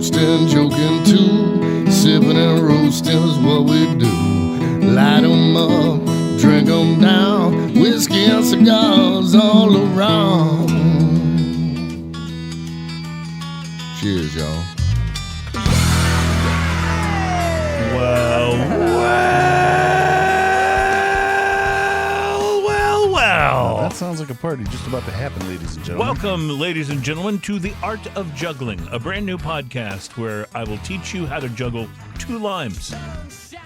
toasting, joking too. Sipping and roasting is what we do. Light 'em up, drink 'em down. Whiskey and cigars all around. Cheers, y'all. Well. That sounds like a party just about to happen, ladies and gentlemen. Welcome, ladies and gentlemen, to The Art of Juggling, a brand new podcast where I will teach you how to juggle 2 limes.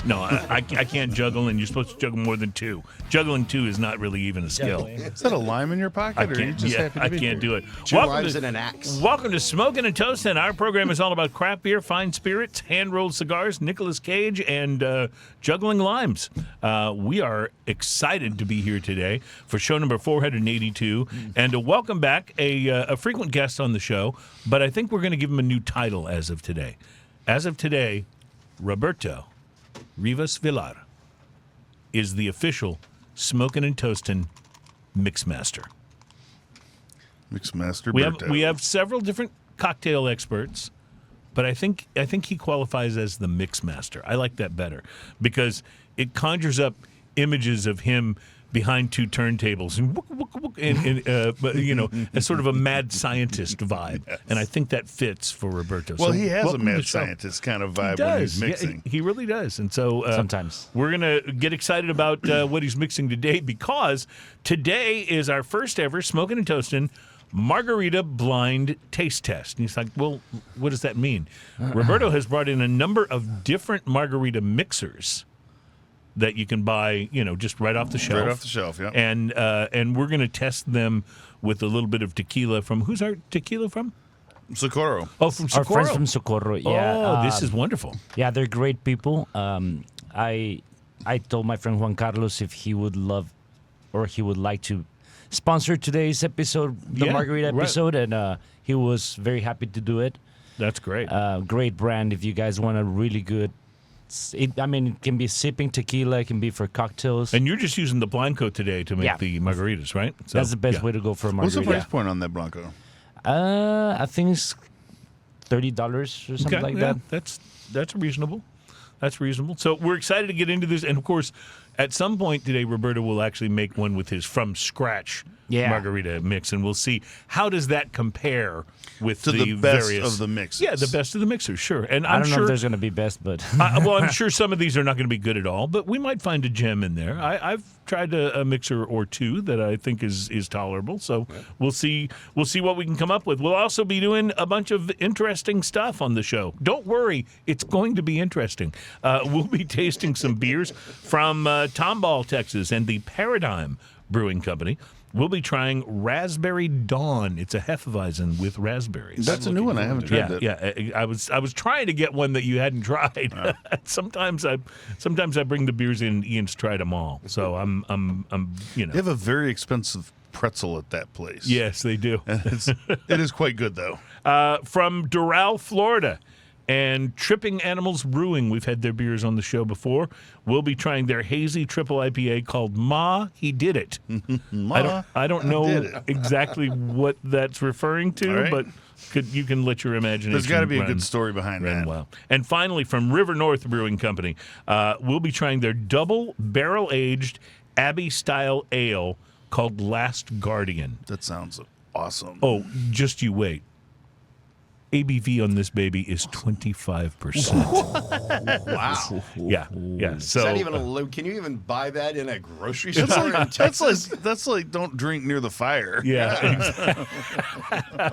No, I can't juggle, and you're supposed to juggle more than 2. Juggling 2 is not really even a skill. Is that a lime in your pocket, or are you just happy to be can't do it. 2 limes and an axe. Welcome to Smoking and Toasting. Our program is all about craft beer, fine spirits, hand-rolled cigars, Nicolas Cage, and juggling limes. We are excited to be here today for show number 482, and to welcome back a frequent guest on the show, but I think we're going to give him a new title as of today. As of today, Roberto Rivas Villar is the official Smoking and Toasting Mixmaster. Mixmaster. We have several different cocktail experts, but I think he qualifies as the Mixmaster. I like that better because it conjures up images of him behind 2 turntables and as sort of a mad scientist vibe. Yes. And I think that fits for Roberto. Well, so he has a mad scientist kind of vibe when he's mixing. Yeah, he really does. And so sometimes we're going to get excited about what he's mixing today, because today is our first ever Smoking and Toasting Margarita blind taste test. And he's like, well, what does that mean? Roberto has brought in a number of different margarita mixers that you can buy, just right off the shelf. Right off the shelf, yeah. And we're going to test them with a little bit of tequila from, who's our tequila from? Socorro. Oh, from Socorro. Our friends from Socorro, yeah. Oh, this is wonderful. Yeah, they're great people. I told my friend Juan Carlos if he would love or he would like to sponsor today's episode, the Margarita episode, and he was very happy to do it. That's great. Great brand if you guys want a really good. It can be sipping tequila. It can be for cocktails. And you're just using the Blanco today to make the margaritas, right? So, that's the best way to go for a margarita. What's the price point on that Blanco? I think it's $30 or something like that. That's reasonable. That's reasonable. So we're excited to get into this. And, of course, at some point today, Roberto will actually make one with his from-scratch margarita mix, and we'll see how does that compare with the best various of the mixes. Yeah, the best of the mixers, sure. And I don't know if there's going to be best, but I'm sure some of these are not going to be good at all, but we might find a gem in there. I've tried a mixer or 2 that I think is tolerable, so we'll see what we can come up with. We'll also be doing a bunch of interesting stuff on the show. Don't worry, it's going to be interesting. We'll be tasting some beers from Tomball, Texas, and the Paradigm Brewing Company. We'll be trying Raspberry Dawn. It's a Hefeweizen with raspberries. That's a new one. I haven't tried that. Yeah, I was trying to get one that you hadn't tried. Sometimes I bring the beers in. Ian's tried them all, so I'm They have a very expensive pretzel at that place. Yes, they do. It is quite good though. From Doral, Florida. And Tripping Animals Brewing, we've had their beers on the show before. We'll be trying their Hazy triple IPA called Ma, He Did It. I don't know exactly what that's referring to, but you can let your imagination There's got to be a good story behind that. Well. And finally, from River North Brewing Company, we'll be trying their double barrel-aged Abbey-Style ale called Last Guardian. That sounds awesome. Oh, just you wait. ABV on this baby is 25%. Wow. Yeah. So is that even can you even buy that in a grocery store in Texas? That's like don't drink near the fire. Yeah. Exactly.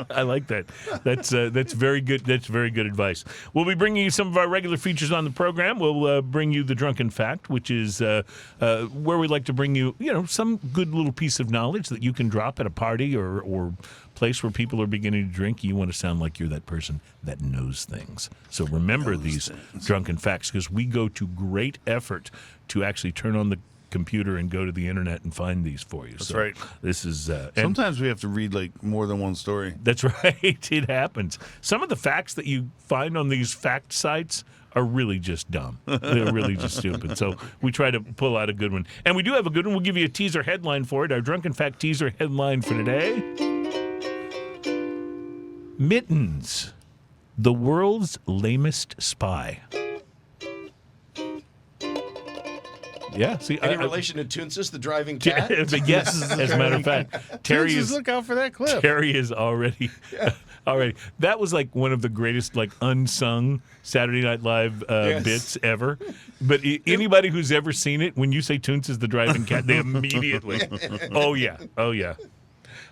I like that. That's very good. That's very good advice. We'll be bringing you some of our regular features on the program. We'll bring you the Drunken Fact, which is where we like to bring you, some good little piece of knowledge that you can drop at a party or place where people are beginning to drink. You want to sound like you're that person that knows things. So remember these Drunken Facts, because we go to great effort to actually turn on the computer and go to the internet and find these for you. That's right. This is sometimes we have to read more than one story. That's right. It happens. Some of the facts that you find on these fact sites are really just dumb. They're really just stupid. So we try to pull out a good one. And we do have a good one. We'll give you a teaser headline for it. Our Drunken Fact teaser headline for today: Mittens the world's lamest spy. Yeah, see, Any relation to Toonsis, the driving cat? Yes, as a matter of fact, Terry is. Look out for that clip. Terry is already. That was like one of the greatest, like unsung Saturday Night Live bits ever. But anybody who's ever seen it, when you say Toons is the driving cat, they immediately, oh yeah.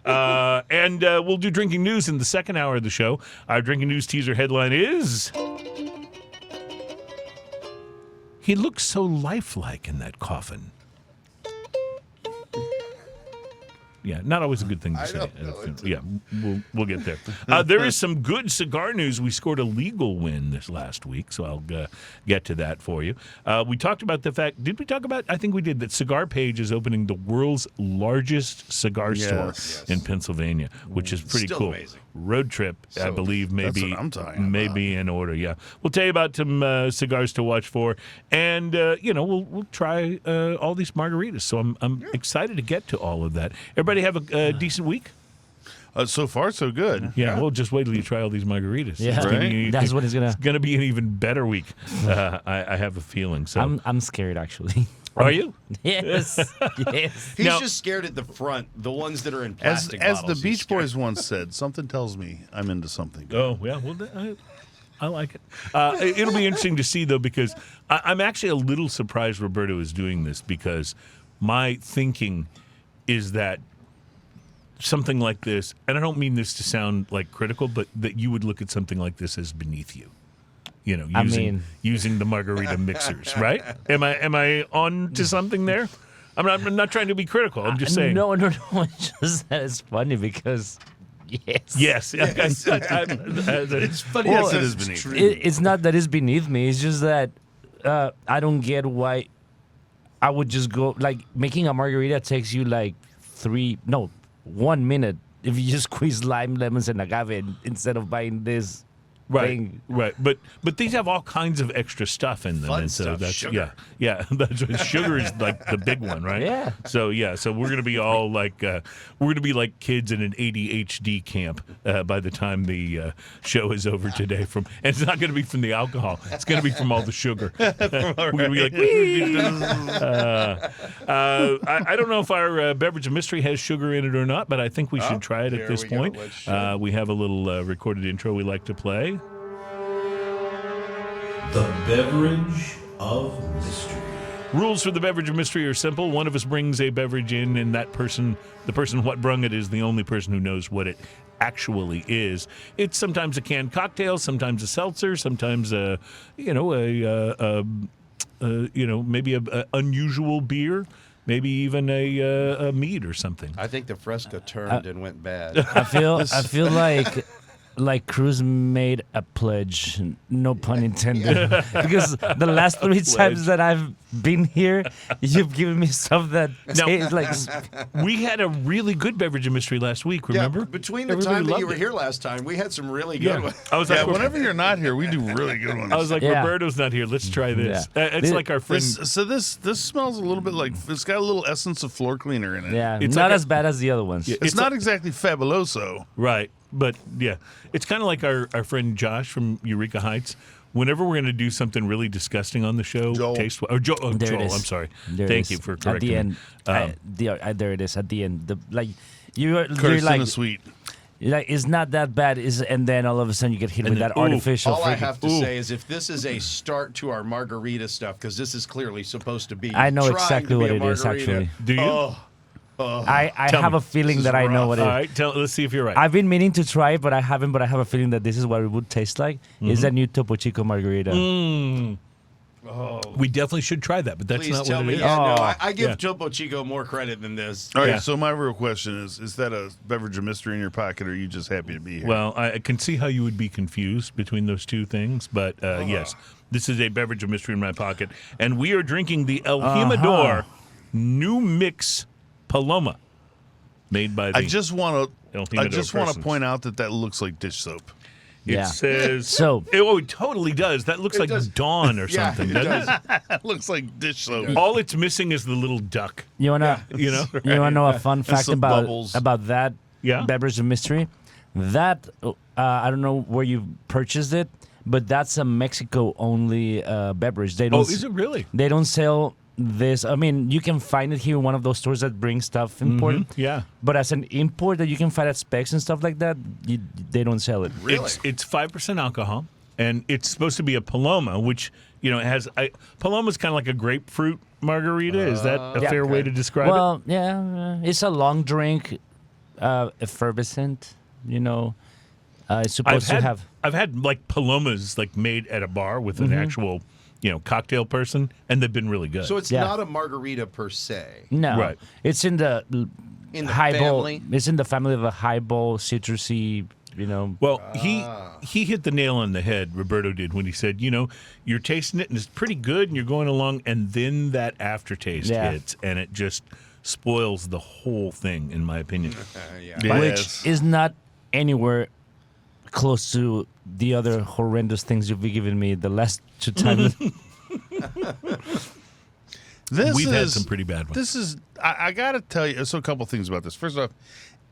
And we'll do drinking news in the second hour of the show. Our drinking news teaser headline is: he looks so lifelike in that coffin. Yeah, not always a good thing to say. Yeah, we'll get there. There is some good cigar news. We scored a legal win this last week, so I'll get to that for you. We talked about the fact, did we talk about, I think we did, that Cigar Page is opening the world's largest cigar store in Pennsylvania, which is pretty cool. Amazing. Road trip, I believe, that's what I'm talking about. be in order. Yeah, we'll tell you about some cigars to watch for, and we'll try all these margaritas. So I'm excited to get to all of that. Everybody have a decent week. So far, so good. Yeah, well, just wait till you try all these margaritas. Yeah, Right? That's what it's gonna. It's gonna be an even better week. I have a feeling. So I'm scared actually. are you? Yes. Yes. He's Now- just scared at the front, the ones that are in As plastic the bottles. Beach Boys once said, something tells me I'm into something. Oh, yeah. Well, I like it. It'll be interesting to see, though, because I'm actually a little surprised Roberto is doing this, because my thinking is that something like this, and I don't mean this to sound like critical, but that you would look at something like this as beneath you. You know, using the margarita mixers, right? Am I on to something there? I'm not trying to be critical. I'm just saying. No. It's just that it's funny because. Yes. Yes. It's funny. Well, that it is it's beneath true. It's not that it's beneath me. It's just that I don't get why I would just go, like, making a margarita takes you like 1 minute if you just squeeze lime, lemons, and agave instead of buying this thing. Right. But these have all kinds of extra stuff in them, Fun and so stuff, that's sugar. yeah. That's what, sugar is like the big one, right? Yeah. So we're gonna be all like kids in an ADHD camp by the time the show is over today. And it's not gonna be from the alcohol; it's gonna be from all the sugar. We're gonna be like, wee! I don't know if our beverage of mystery has sugar in it or not, but I think we should try it at there this we go. point. Let's try. We have a little recorded intro we like to play. The Beverage of Mystery. Rules for the beverage of mystery are simple. One of us brings a beverage in, and the person what brung it is the only person who knows what it actually is. It's sometimes a canned cocktail, sometimes a seltzer, sometimes maybe a unusual beer, maybe even a mead or something. I think the Fresca turned and went bad. I feel like Cruz made a pledge, no pun intended, because the last 3 times that I've been here, you've given me stuff that tastes like. We had a really good beverage of mystery last week, remember? Yeah, between the Everybody time that you loved were it. here last time, we had some really good ones. I was like, Whenever you're not here, we do really good ones. I was like, Yeah. Roberto's not here. Let's try this. Yeah. It's like our friend. This smells a little bit like, it's got a little essence of floor cleaner in it. Yeah, It's not like as bad as the other ones. Yeah. It's not exactly fabuloso. Right. But yeah, it's kind of like our friend Josh from Eureka Heights. Whenever we're going to do something really disgusting on the show, Joel. Joel, There it is. I'm sorry. There it Thank is. you for At correcting the me. end, there it is. At the end, you're Curtis like, in the sweet. it's not that bad, and then all of a sudden you get hit with then, that ooh, artificial. All I freaking- have to say is if this is a start to our margarita stuff, because this is clearly supposed to be. I know trying exactly to be what a it is, margarita. actually. Do you? I Tell have me. a feeling This that is I know rough. what it All is. right. Let's see if you're right. I've been meaning to try it, but I haven't. But I have a feeling that this is what it would taste like. Is that new Topo Chico margarita? We definitely should try that, but that's Please not tell what me. it is. Yeah, no, Oh. I give Yeah. Topo Chico more credit than this. All right, Yeah. so my real question is that a beverage of mystery in your pocket, or are you just happy to be here? Well, I can see how you would be confused between those two things, but yes, this is a beverage of mystery in my pocket, and we are drinking the El Jimador New Mix Paloma, made by the. I just want El to Jimador persons. point out that looks like dish soap. It Yeah. says So- it totally does. That looks like does. Dawn or Yeah, something, it doesn't it? It looks like dish soap. All it's missing is the little duck. You wanna You know? you wanna know a fun fact some about bubbles. that Yeah. beverage of mystery? That I don't know where you purchased it, but that's a Mexico-only beverage. They don't. Oh, is it really? They don't sell this. I mean, you can find it here in one of those stores that bring stuff imported. Yeah. But as an import that you can find at Specs and stuff like that, they don't sell it. Really? It's 5% alcohol, and it's supposed to be a Paloma, which has Paloma's kind of like a grapefruit margarita. Is that a fair way to describe it? Well, yeah, it's a long drink, effervescent. It's supposed to have. I've had like Palomas like made at a bar with an actual cocktail person, and they've been really good. So it's Yeah. not a margarita per se. No, Right. It's in the highball. family? It's in the family of a highball citrusy. Well, he hit the nail on the head, Roberto did, when he said, you're tasting it and it's pretty good and you're going along, and then that aftertaste hits and it just spoils the whole thing, in my opinion. Yeah. Which is not anywhere close to the other horrendous things you've been giving me the last 2 times. We've had some pretty bad ones. This is, I got to tell you, so a couple things about this. First off,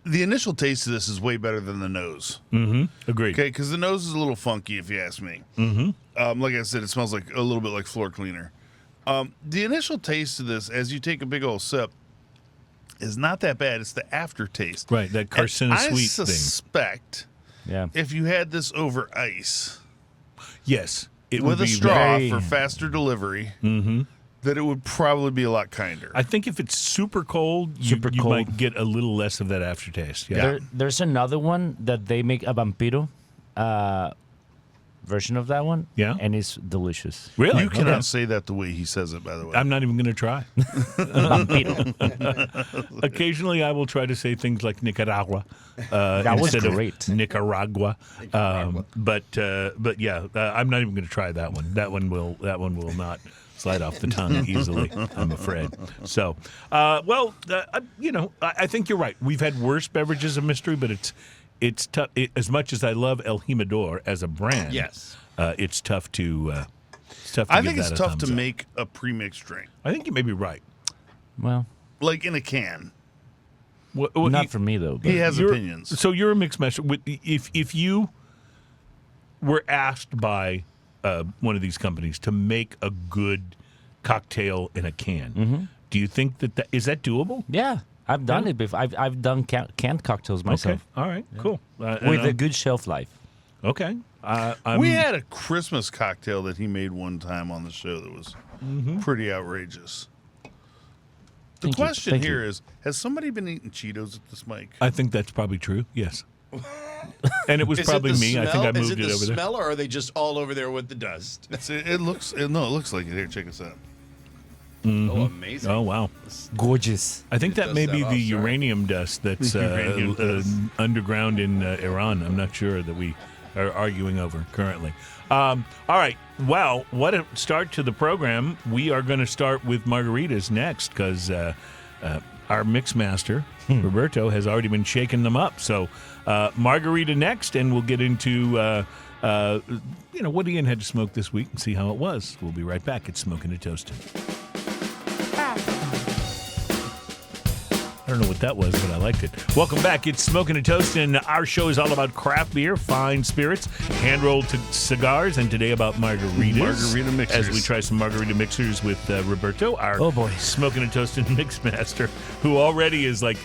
the initial taste of this is way better than the nose. Agreed. Okay, because the nose is a little funky, if you ask me. Like I said, it smells like a little bit like floor cleaner. The initial taste of this, as you take a big old sip, is not that bad. It's the aftertaste. Right, that carcinoid I sweet thing. suspect Yeah. if you had this over ice Yes. It with would a be straw very- for faster delivery, that it would probably be a lot kinder. I think if it's super cold, Super you cold. might get a little less of that aftertaste. Yeah. There's another one that they make a vampiro version of that one. Yeah? And it's delicious. Really? You cannot Okay. say that the way he says it, by the way. I'm not even going to try. Vampiro. Occasionally, I will try to say things like Nicaragua That was instead great. of Nicaragua. But yeah, I'm not even going to try that one. That one will not slide off the tongue easily, I'm afraid. So, I think you're right. We've had worse beverages of mystery, but it's tough. As much as I love El Jimador as a brand, Yes. it's tough to. I give think it's that a tough to thumbs up. make a premixed drink, I think you may be right. Well, like in a can. not for me, though. But He has You're- opinions. So you're a Mixmaster. If you were asked by one of these companies to make a good cocktail in a can, do you think that is that doable? yeah, I've done it before. I've done canned cocktails myself Okay, all right, cool. with a good shelf life. Okay, We had a Christmas cocktail that he made one time on the show that was pretty outrageous. The Thank you. question Thank here you. is, has somebody been eating Cheetos at this mic? I think that's probably true. Yes, and it was Is probably it the me. Smell? I think I Is moved it it the over there. smell, or are they just all over there with the dust? It looks like it. Here, check this out. Oh, amazing. Oh wow! Gorgeous. I think It that does may that be off, the sorry. uranium dust that's Uranium dust. underground in Iran. I'm not sure that we are arguing over currently. All right. Well, what a start to the program. We are going to start with margaritas next because our Mixmaster, Roberto, has already been shaking them up. So margarita next, and we'll get into what Ian had to smoke this week and see how it was. We'll be right back. It's Smoking and Toasting. I don't know what that was, but I liked it. Welcome back. It's Smoking and Toasting. Our show is all about craft beer, fine spirits, hand-rolled cigars, and today about margaritas. Margarita mixers. As we try some margarita mixers with Roberto, our Oh, boy. Smoking and Toasting Mixmaster, who already is like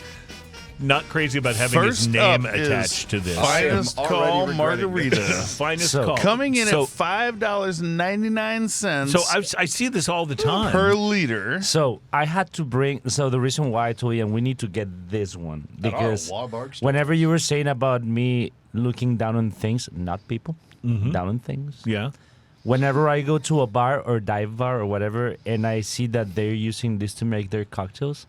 not crazy about having his First name up is attached to this. Finest I am call already regretting margarita. Finest So- call. Coming in So- at $5.99 So I see this all the time. per liter. So I had to bring. So the reason why I told you we need to get this one because Wahlberg stuff. whenever you were saying about me looking down on things, not people, down on things. Yeah. Whenever I go to a bar or dive bar or whatever, and I see that they're using this to make their cocktails,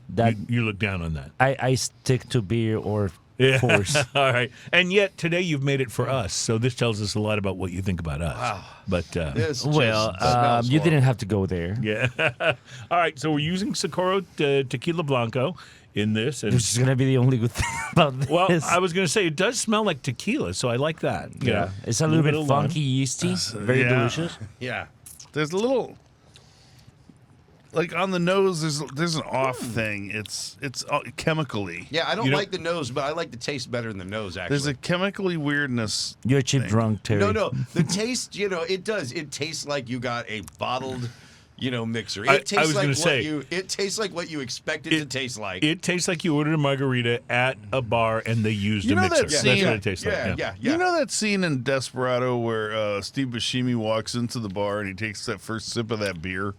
that You look down on that. I stick to beer or Yeah. force. All right. And yet today you've made it for us. So this tells us a lot about what you think about us. Wow. But This just Well, smells you horrible. didn't have to go there. yeah. All right. So we're using Socorro Tequila Blanco in this. And Which is gonna be the only good thing about this. well, I was going to say it does smell like tequila, so I like that. yeah, it's a little bit of lime. funky, yeasty, very yeah. delicious. Yeah. There's a little. like on the nose, there's an off thing. It's chemically. Yeah, I don't like the nose, but I like the taste better than the nose, actually. There's a chemically weirdness. You're a cheap drunk, Terry. No. The taste, it does. It tastes like you got a bottled, mixer. It tastes I was going to say. It tastes like what you expect it to taste like. It tastes like you ordered a margarita at a bar and they used a mixer. That's what it tastes like. Yeah. You know that scene in Desperado where Steve Buscemi walks into the bar and he takes that first sip of that beer?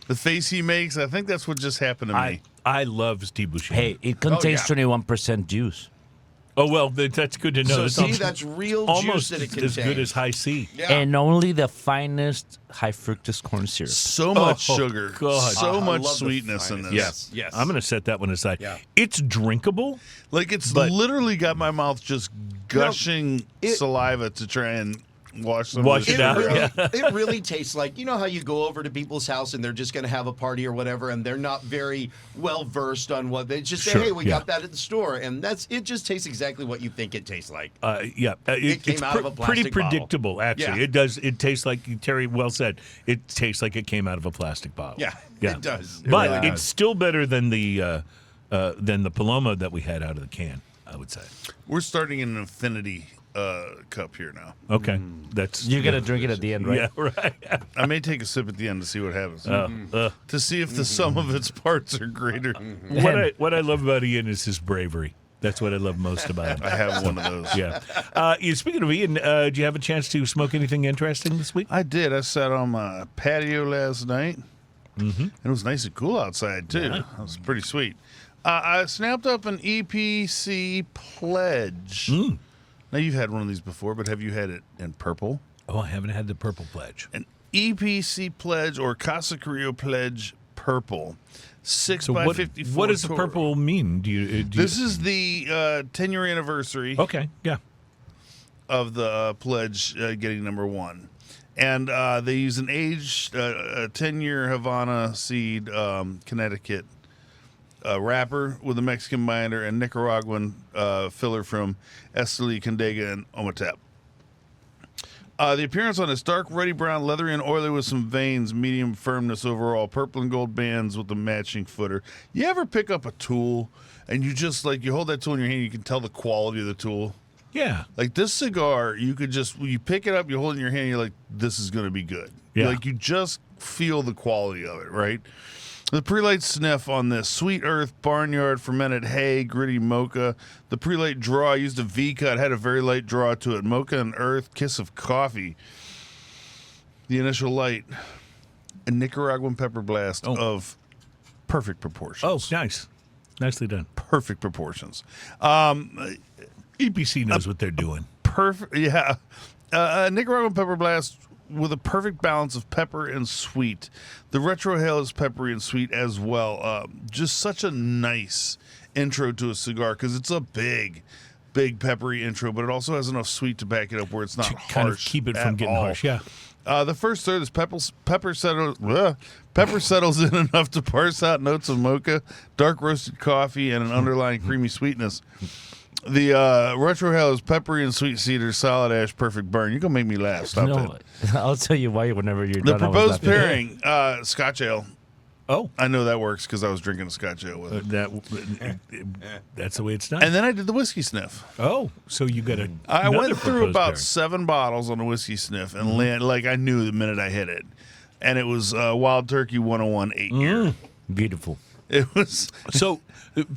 The face he makes, I think that's what just happened to me. I love Steve Buscemi. Hey, it contains 21% juice. Oh, well, that's good to know. So, that's real almost juice that it as contains. good as high C. Yeah. And only the finest high fructose corn syrup. So much sugar. God. So I much love the sweetness in finest. this. Yes. I'm going to set that one aside. Yeah. It's drinkable. Like it's But- literally got my mouth just gushing saliva to try and wash it out. It really tastes like, how you go over to people's house and they're just going to have a party or whatever, and they're not very well versed on what they just say. Sure, Hey, we yeah. got that at the store, and it just tastes exactly what you think it tastes like. It came it's out of a pretty plastic bottle. predictable, actually. Yeah. It does. It tastes like Terry well said. It tastes like it came out of a plastic bottle. Yeah, it does. It But really it's does. still better than the Paloma that we had out of the can, I would say. We're starting an infinity cup here now. Okay, that's You're going to drink it at the end, right? Yeah, right. I may take a sip at the end to see what happens. To see if the sum of its parts are greater. What I love about Ian is his bravery. That's what I love most about him. I have one of those. Yeah. Speaking of Ian, did you have a chance to smoke anything interesting this week? I did. I sat on my patio last night. And it was nice and cool outside, too. Yeah. That was pretty sweet. I snapped up an EPC Pledge. Now, you've had one of these before, but have you had it in purple? Oh, I haven't had the Purple Pledge. An EPC Pledge or Casa Carrillo Pledge Purple. 6 So by what, 54 what does the Toro. purple mean? Do you This is the 10-year anniversary Okay, yeah. of the pledge getting number 1. And they use an aged 10-year Havana seed Connecticut wrapper with a Mexican binder and Nicaraguan filler from Esteli, Condega, and Ometep. The appearance on this dark, ruddy brown, leathery and oily with some veins, medium firmness overall, purple and gold bands with the matching footer. You ever pick up a tool and you just you hold that tool in your hand, you can tell the quality of the tool? Yeah. Like this cigar, you could just, when you pick it up, you hold it in your hand, you're like, this is going to be good. Yeah. Like you just feel the quality of it, right? The pre-light sniff on this, sweet earth, barnyard, fermented hay, gritty mocha. The pre-light draw, I used a V-cut, had a very light draw to it. Mocha and earth, kiss of coffee. The initial light, a Nicaraguan pepper blast of perfect proportions. Oh, nice. Nicely done. Perfect proportions. EPC knows what they're doing. Perfect, yeah. Nicaraguan pepper blast with a perfect balance of pepper and sweet. The retro hail is peppery and sweet as well. Just such a nice intro to a cigar because it's a big peppery intro, but it also has enough sweet to back it up where it's not To harsh. kind of keep it from at getting all. harsh. Yeah. The first third is pepper settles in enough to parse out notes of mocha, dark roasted coffee, and an underlying creamy sweetness. The retro hail is peppery and sweet cedar, solid ash, perfect burn. You're gonna make me laugh. Stop it. I'll tell you why whenever you're The done. I was proposed laughing. pairing, Scotch ale. Oh. I know that works because I was drinking a Scotch ale with it. That's the way it's done. And then I did the whiskey sniff. Oh, so you got a. I went another through proposed about pairing. 7 bottles on a whiskey sniff, and I knew the minute I hit it. And it was Wild Turkey 101 8-year. Beautiful. It was. So,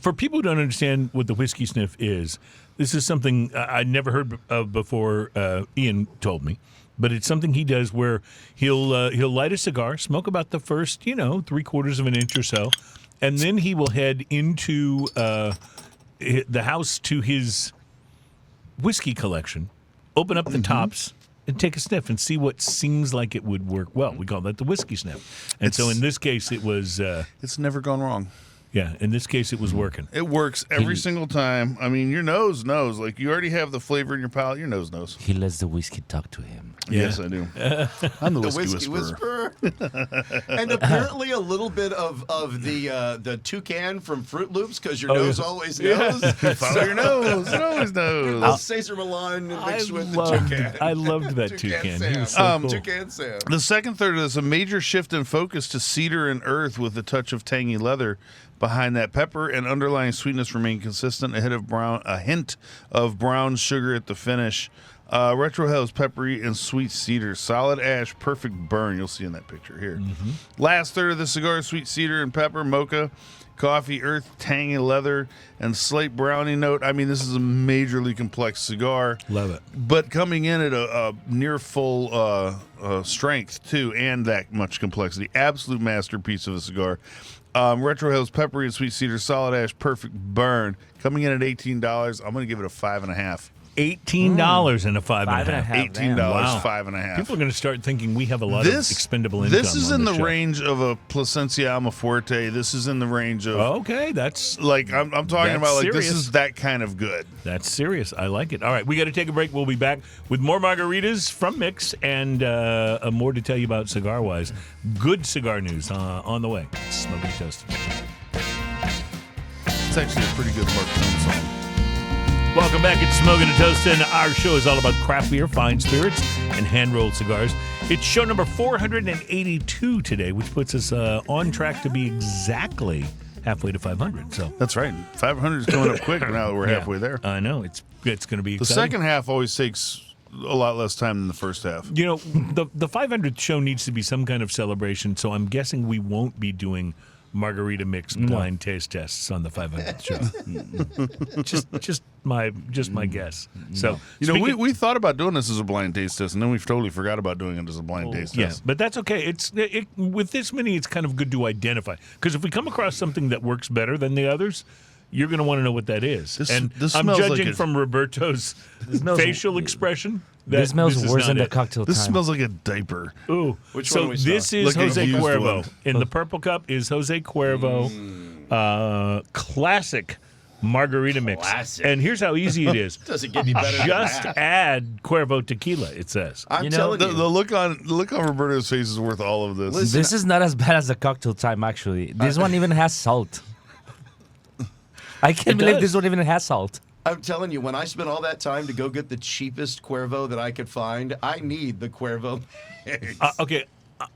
for people who don't understand what the whiskey sniff is, this is something I'd never heard of before. Ian told me, but it's something he does where he'll light a cigar, smoke about the first 3/4 of an inch or so, and then he will head into the house to his whiskey collection, open up the tops. And take a sniff and see what seems like it would work well. We call that the whiskey sniff. And so in this case, it was. It's never gone wrong. Yeah, in this case, it was working. It works every single time. I mean, your nose knows. Like, you already have the flavor in your palate. Your nose knows. He lets the whiskey talk to him. Yes, I do. I'm the whiskey whisperer. And apparently a little bit of the toucan from Fruit Loops, because your nose always knows. Follow your nose. It always knows. Little Cesar Milan mixed with the toucan. I loved that toucan. He was so Sam. cool. Toucan Sam. The second third of this, a major shift in focus to cedar and earth with a touch of tangy leather. Behind that, pepper and underlying sweetness remain consistent. A hint of brown sugar at the finish. Retro Hell's peppery and sweet cedar. Solid ash, perfect burn. You'll see in that picture here. Last third of the cigar, sweet cedar and pepper, mocha, coffee, earth, tangy leather, and slight brownie note. I mean, this is a majorly complex cigar. Love it. But coming in at a near full strength, too, and that much complexity. Absolute masterpiece of a cigar. Retro Hell's peppery and sweet cedar, solid ash, perfect burn. Coming in at $18. I'm going to give it a 5.5. $18 and a 5.5. $18, Wow. 5.5. People are going to start thinking we have a lot of expendable income. This is on in this the show. range of a Plasencia Almafuerte. This is in the range of Okay, that's like I'm talking That's about like serious. this is that kind of good. serious. I like it. All right, we got to take a break. We'll be back with more margaritas from Mix and more to tell you about cigar-wise. Good cigar news on the way. Smoking Toast. It's actually a pretty good Mark Cohn song. Welcome back. It's Smoking and Toastin'. Our show is all about craft beer, fine spirits, and hand-rolled cigars. It's show number 482 today, which puts us on track to be exactly halfway to 500. So That's right. 500 is coming up quick now that we're halfway there. I know it's going to be The exciting. second half always takes a lot less time than the first half. You know, the 500th show needs to be some kind of celebration, so I'm guessing we won't be doing margarita mix blind taste tests on the 500th show. just my guess. So You know, we thought about doing this as a blind taste test, and then we totally forgot about doing it as a blind taste yeah, test. but that's okay. With this many, it's kind of good to identify, because if we come across something that works better than the others, you're going to want to know what that is. This I'm smells like judging a- from Roberto's facial expression. This smells is worse not than the it. cocktail This time. smells like a diaper. Ooh. Which so one we this saw? is Like a Jose used Cuervo. one. In the purple cup is Jose Cuervo, classic margarita mix. Classic. And here's how easy it is. Doesn't get any better than Just that. add Cuervo tequila, it says. I'm You know, telling The you. look on Roberto's face is worth all of this. Listen, This is not as bad as the cocktail time, actually. This one even has salt. I can't believe does. this one even has salt. I'm telling you, when I spent all that time to go get the cheapest Cuervo that I could find, I need the Cuervo mix. Okay,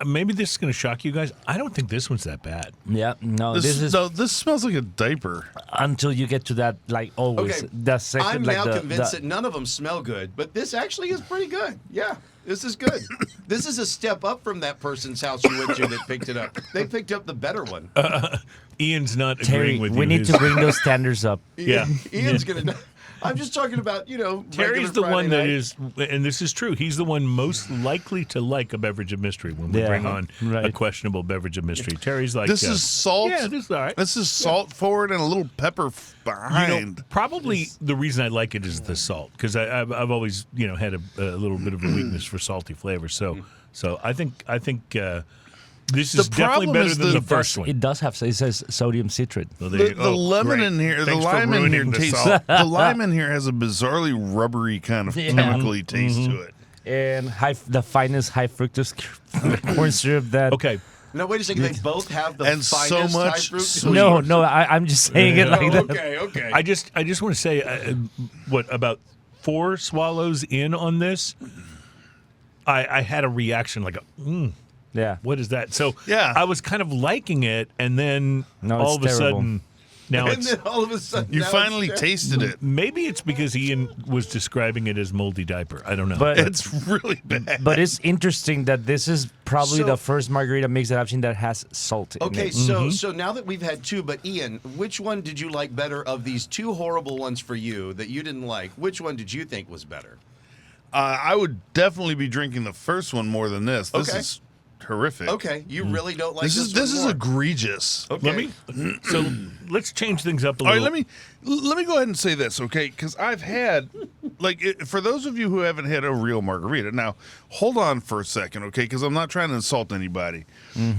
maybe this is going to shock you guys. I don't think this one's that bad. Yeah, no, this is this smells like a diaper. until you get to that, like always, Okay, the second, I'm like now the, convinced that none of them smell good, but this actually is pretty good. Yeah, this is good. This is a step up from that person's house you went to that picked it up. They picked up the better one. Ian's not Terry, agreeing with you. we need His- to bring those standards up. Yeah. Ian's gonna. I'm just talking about, Terry's the regular one that Friday is, and this is true, he's the one most likely to like a beverage of mystery when we Yeah, bring on a right. questionable beverage of mystery. Terry's like, This is salt. Yeah, this is all right. This is salt forward and a little pepper behind. Probably the reason I like it is the salt, because I've always had a little bit of a weakness for salty flavors. So I think this is The definitely problem better is than the- the first one. It does have, it says sodium citrate. Well, there you The go. lemon Great. in here, the Thanks for lime in here ruining the tastes. salt. The lime in here has a bizarrely rubbery kind of chemically taste to it. And the finest high fructose corn syrup that. Okay, No, wait a second. They both have the And so finest much high fruit. sweet. No, I'm just saying it like that. Okay. I just want to say, what about 4 swallows in on this? I had a reaction like Yeah. what is that? So Yeah. I was kind of liking it, and then No, all of it's a terrible. sudden, now And it's then all of a sudden, You now finally it's tasted it. maybe it's because Ian was describing it as moldy diaper. I don't know. But It's really bad. but it's interesting that this is probably So- the first margarita mix that I've seen that has salt in Okay, it. so now that we've had 2, but Ian, which one did you like better of these 2 horrible ones for you that you didn't like? Which one did you think was better? I would definitely be drinking the first one more than this. This Okay. is horrific. Okay, you really don't like This is one more. egregious. Okay. So let's change things up a All little. right, let me go ahead and say this, okay? Because I've had like for those of you who haven't had a real margarita, now hold on for a second, okay? Because I'm not trying to insult anybody.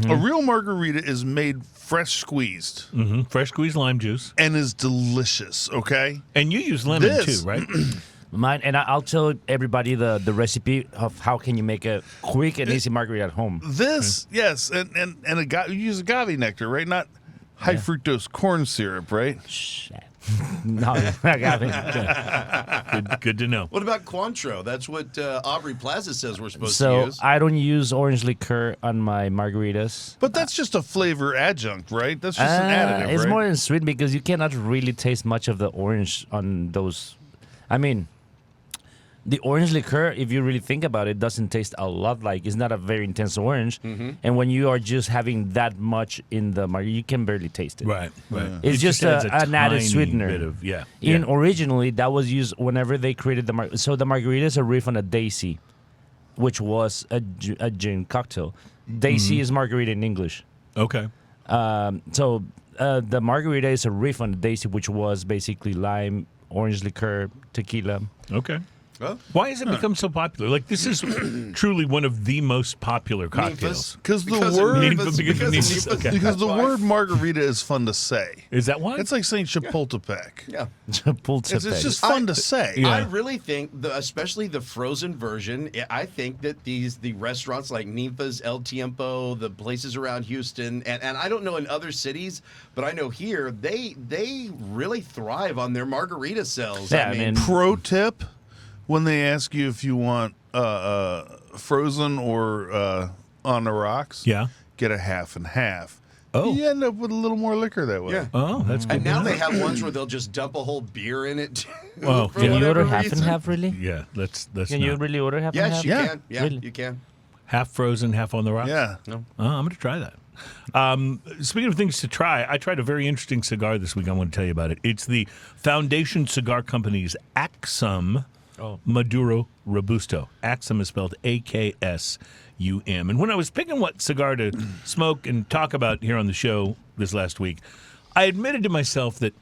A real margarita is made fresh squeezed, Fresh squeezed lime juice, and is delicious. Okay, and you use lemon This- too, right? Mine, and I'll tell everybody the recipe of how can you make a quick and easy margarita at home. this yes, and you use agave nectar, right? Not high fructose corn syrup, right? Shit. No, I got it. Good to know. What about Cointreau? That's what Aubrey Plaza says we're supposed to So use. I don't use orange liqueur on my margaritas. But that's just a flavor adjunct, right? That's just an additive, It's right? more than sweet because you cannot really taste much of the orange on those. I mean, the orange liqueur, if you really think about it, doesn't taste a lot like. It's not a very intense orange. And when you are just having that much in the margarita, you can barely taste it. Right. It's just adds an added tiny sweetener. Bit of, yeah. In originally, that was used whenever they created the so the margarita is a riff on a Daisy, which was a gin cocktail. Daisy is margarita in English. Okay. So the margarita is a riff on the Daisy, which was basically lime, orange liqueur, tequila. Okay. Huh? Why has it become so popular? Like, this is truly one of the most popular cocktails. Because the Because of word Rivas, because of because Rivas, of okay. Rivas. because the That's why. word margarita is fun to say. Is that why? It's like saying Chapultepec. Yeah. It's just fun to say. Yeah. I really think, especially the frozen version, I think that the restaurants like Ninfa's, El Tiempo, the places around Houston, and I don't know in other cities, but I know here, they really thrive on their margarita sales. Yeah, I I mean, mean- Pro tip: when they ask you if you want frozen or on the rocks, Yeah. get a half and half. Oh. You end up with a little more liquor that way. yeah. Oh, that's good. And to now know. they have ones where they'll just dump a whole beer in it. Well, for can Can you whatever order half reason. and half, really? Yeah, that's Can you really order half and Yes, half? you Yeah. can. Yeah, Really? you can. half frozen, half on the rocks. Yeah. Oh, I'm going to try that. Speaking of things to try, I tried a very interesting cigar this week. I want to tell you about it. It's the Foundation Cigar Company's Axum Maduro Robusto. Axum is spelled A-K-S-U-M. And when I was picking what cigar to smoke and talk about here on the show this last week, I admitted to myself that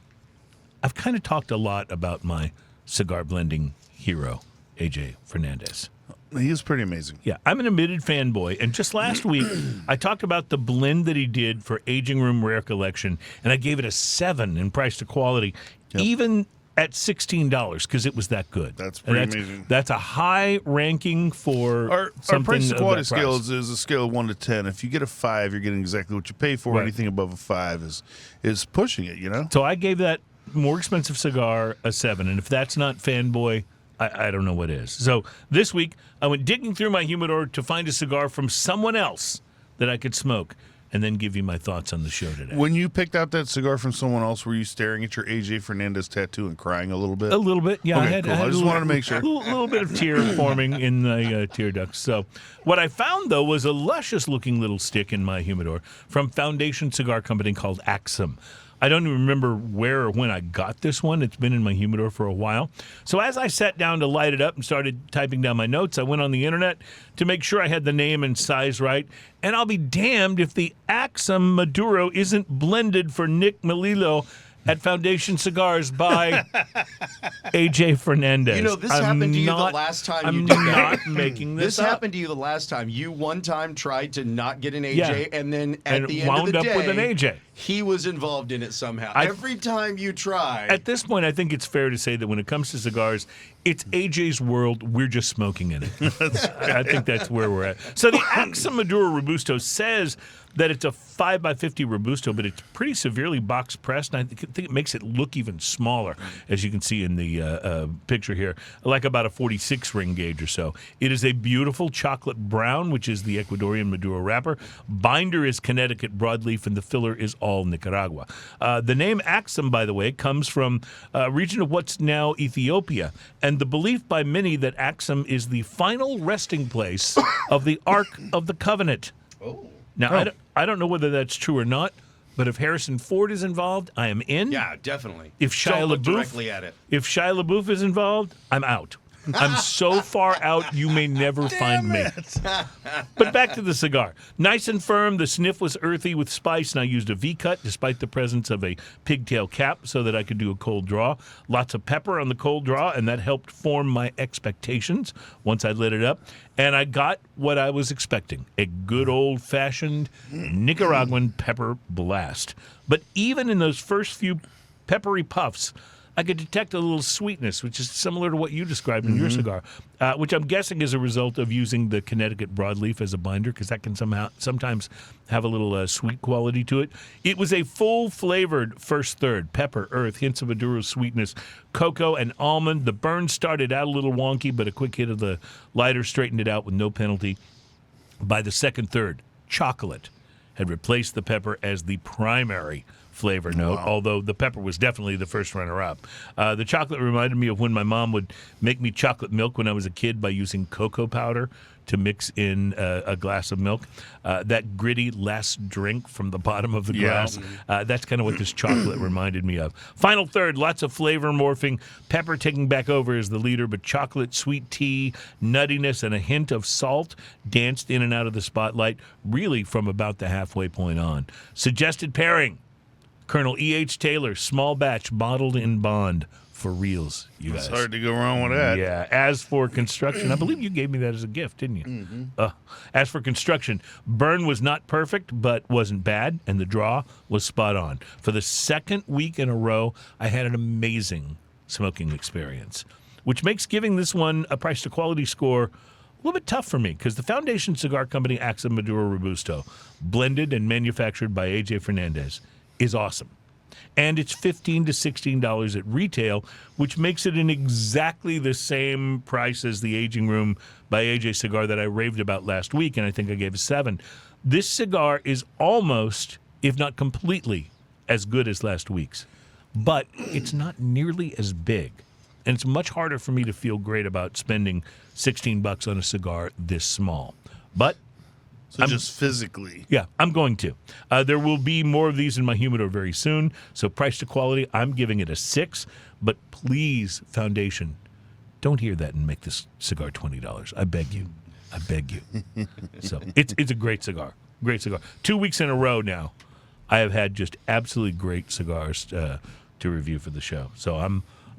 I've kind of talked a lot about my cigar blending hero, AJ Fernandez. He is pretty amazing. Yeah, I'm an admitted fanboy, and just last week I talked about the blend that he did for Aging Room Rare Collection, and I gave it a 7 in price to quality, even at $16 because it was that good. That's And pretty amazing. That's a high ranking for Our something price to of quality that price. scale is a scale of 1 to 10. If you get a 5, you're getting exactly what you pay for. Right. Anything above a 5 is pushing it, you know? So I gave that more expensive cigar a 7, and if that's not fanboy, I don't know what is. So this week, I went digging through my humidor to find a cigar from someone else that I could smoke, and then give you my thoughts on the show today. When you picked out that cigar from someone else, were you staring at your AJ Fernandez tattoo and crying a little bit? A little bit, yeah. Okay, cool. I just wanted to make sure. A little bit of tear forming in the tear ducts. So, what I found though was a luscious-looking little stick in my humidor from Foundation Cigar Company called Axum. I don't even remember where or when I got this one. It's been in my humidor for a while. So as I sat down to light it up and started typing down my notes, I went on the internet to make sure I had the name and size right. And I'll be damned if the Axum Maduro isn't blended for Nick Melillo at Foundation Cigars by AJ Fernandez. You know, this I'm happened to you not- the last time I'm you did that. not making This this up. happened to you the last time. You one time tried to not get an AJ, Yeah. and then at And the end of wound the up day, with an AJ. he was involved in it somehow. I- Every time you try, At this point, I think it's fair to say that when it comes to cigars, it's AJ's world. We're just smoking in it. I think that's where we're at. So the Axum Maduro Robusto says that it's a 5x50 Robusto, but it's pretty severely box pressed, and I think it makes it look even smaller, as you can see in the picture here, like about a 46 ring gauge or so. It is a beautiful chocolate brown, which is the Ecuadorian Maduro wrapper. Binder is Connecticut broadleaf, and the filler is all Nicaragua. The name Axum, by the way, comes from a region of what's now Ethiopia, and the belief by many that Axum is the final resting place of the Ark of the Covenant. Now, I don't know whether that's true or not, but if Harrison Ford is involved, I am in. yeah, definitely. If Shia Don't look LaBeouf- directly at it. If Shia LaBeouf is involved, I'm out. I'm so far out, you may never find me. But back to the cigar. Nice and firm. The sniff was earthy with spice, and I used a V-cut despite the presence of a pigtail cap so that I could do a cold draw. Lots of pepper on the cold draw, and that helped form my expectations once I lit it up. And I got what I was expecting, a good old-fashioned Nicaraguan pepper blast. But even in those first few peppery puffs, I could detect a little sweetness, which is similar to what you described in your cigar, which I'm guessing is a result of using the Connecticut broadleaf as a binder, because that can sometimes have a little sweet quality to it. It was a full-flavored first third, pepper, earth, hints of Maduro sweetness, cocoa, and almond. The burn started out a little wonky, but a quick hit of the lighter straightened it out with no penalty. By the second third, chocolate had replaced the pepper as the primary flavor note, although the pepper was definitely the first runner-up. The chocolate reminded me of when my mom would make me chocolate milk when I was a kid by using cocoa powder to mix in a glass of milk. That gritty last drink from the bottom of the glass, that's kind of what this chocolate reminded me of. Final third, lots of flavor morphing, pepper taking back over as the leader, but chocolate, sweet tea, nuttiness, and a hint of salt danced in and out of the spotlight, really from about the halfway point on. Suggested pairing, Colonel E.H. Taylor, small batch, bottled in bond. For reals, you guys. It's hard to go wrong with that. Yeah. As for construction, I believe you gave me that as a gift, didn't you? As for construction, burn was not perfect, but wasn't bad, and the draw was spot on. For the second week in a row, I had an amazing smoking experience, which makes giving this one a price to quality score a little bit tough for me, because the Foundation Cigar Company Axa Maduro Robusto, blended and manufactured by A.J. Fernandez, is awesome. And it's $15 to $16 at retail, which makes it in exactly the same price as the Aging Room by AJ cigar that I raved about last week, and I think I gave a 7. This cigar is almost, if not completely, as good as last week's. But it's not nearly as big. And it's much harder for me to feel great about spending $16 on a cigar this small. But So just physically. yeah, I'm going to. There will be more of these in my humidor very soon. So price to quality, I'm giving it a 6. But please, Foundation, don't hear that and make this cigar $20. I beg you. I beg you. So it's a great cigar. Great cigar. 2 weeks in a row now, I have had just absolutely great cigars to review for the show. So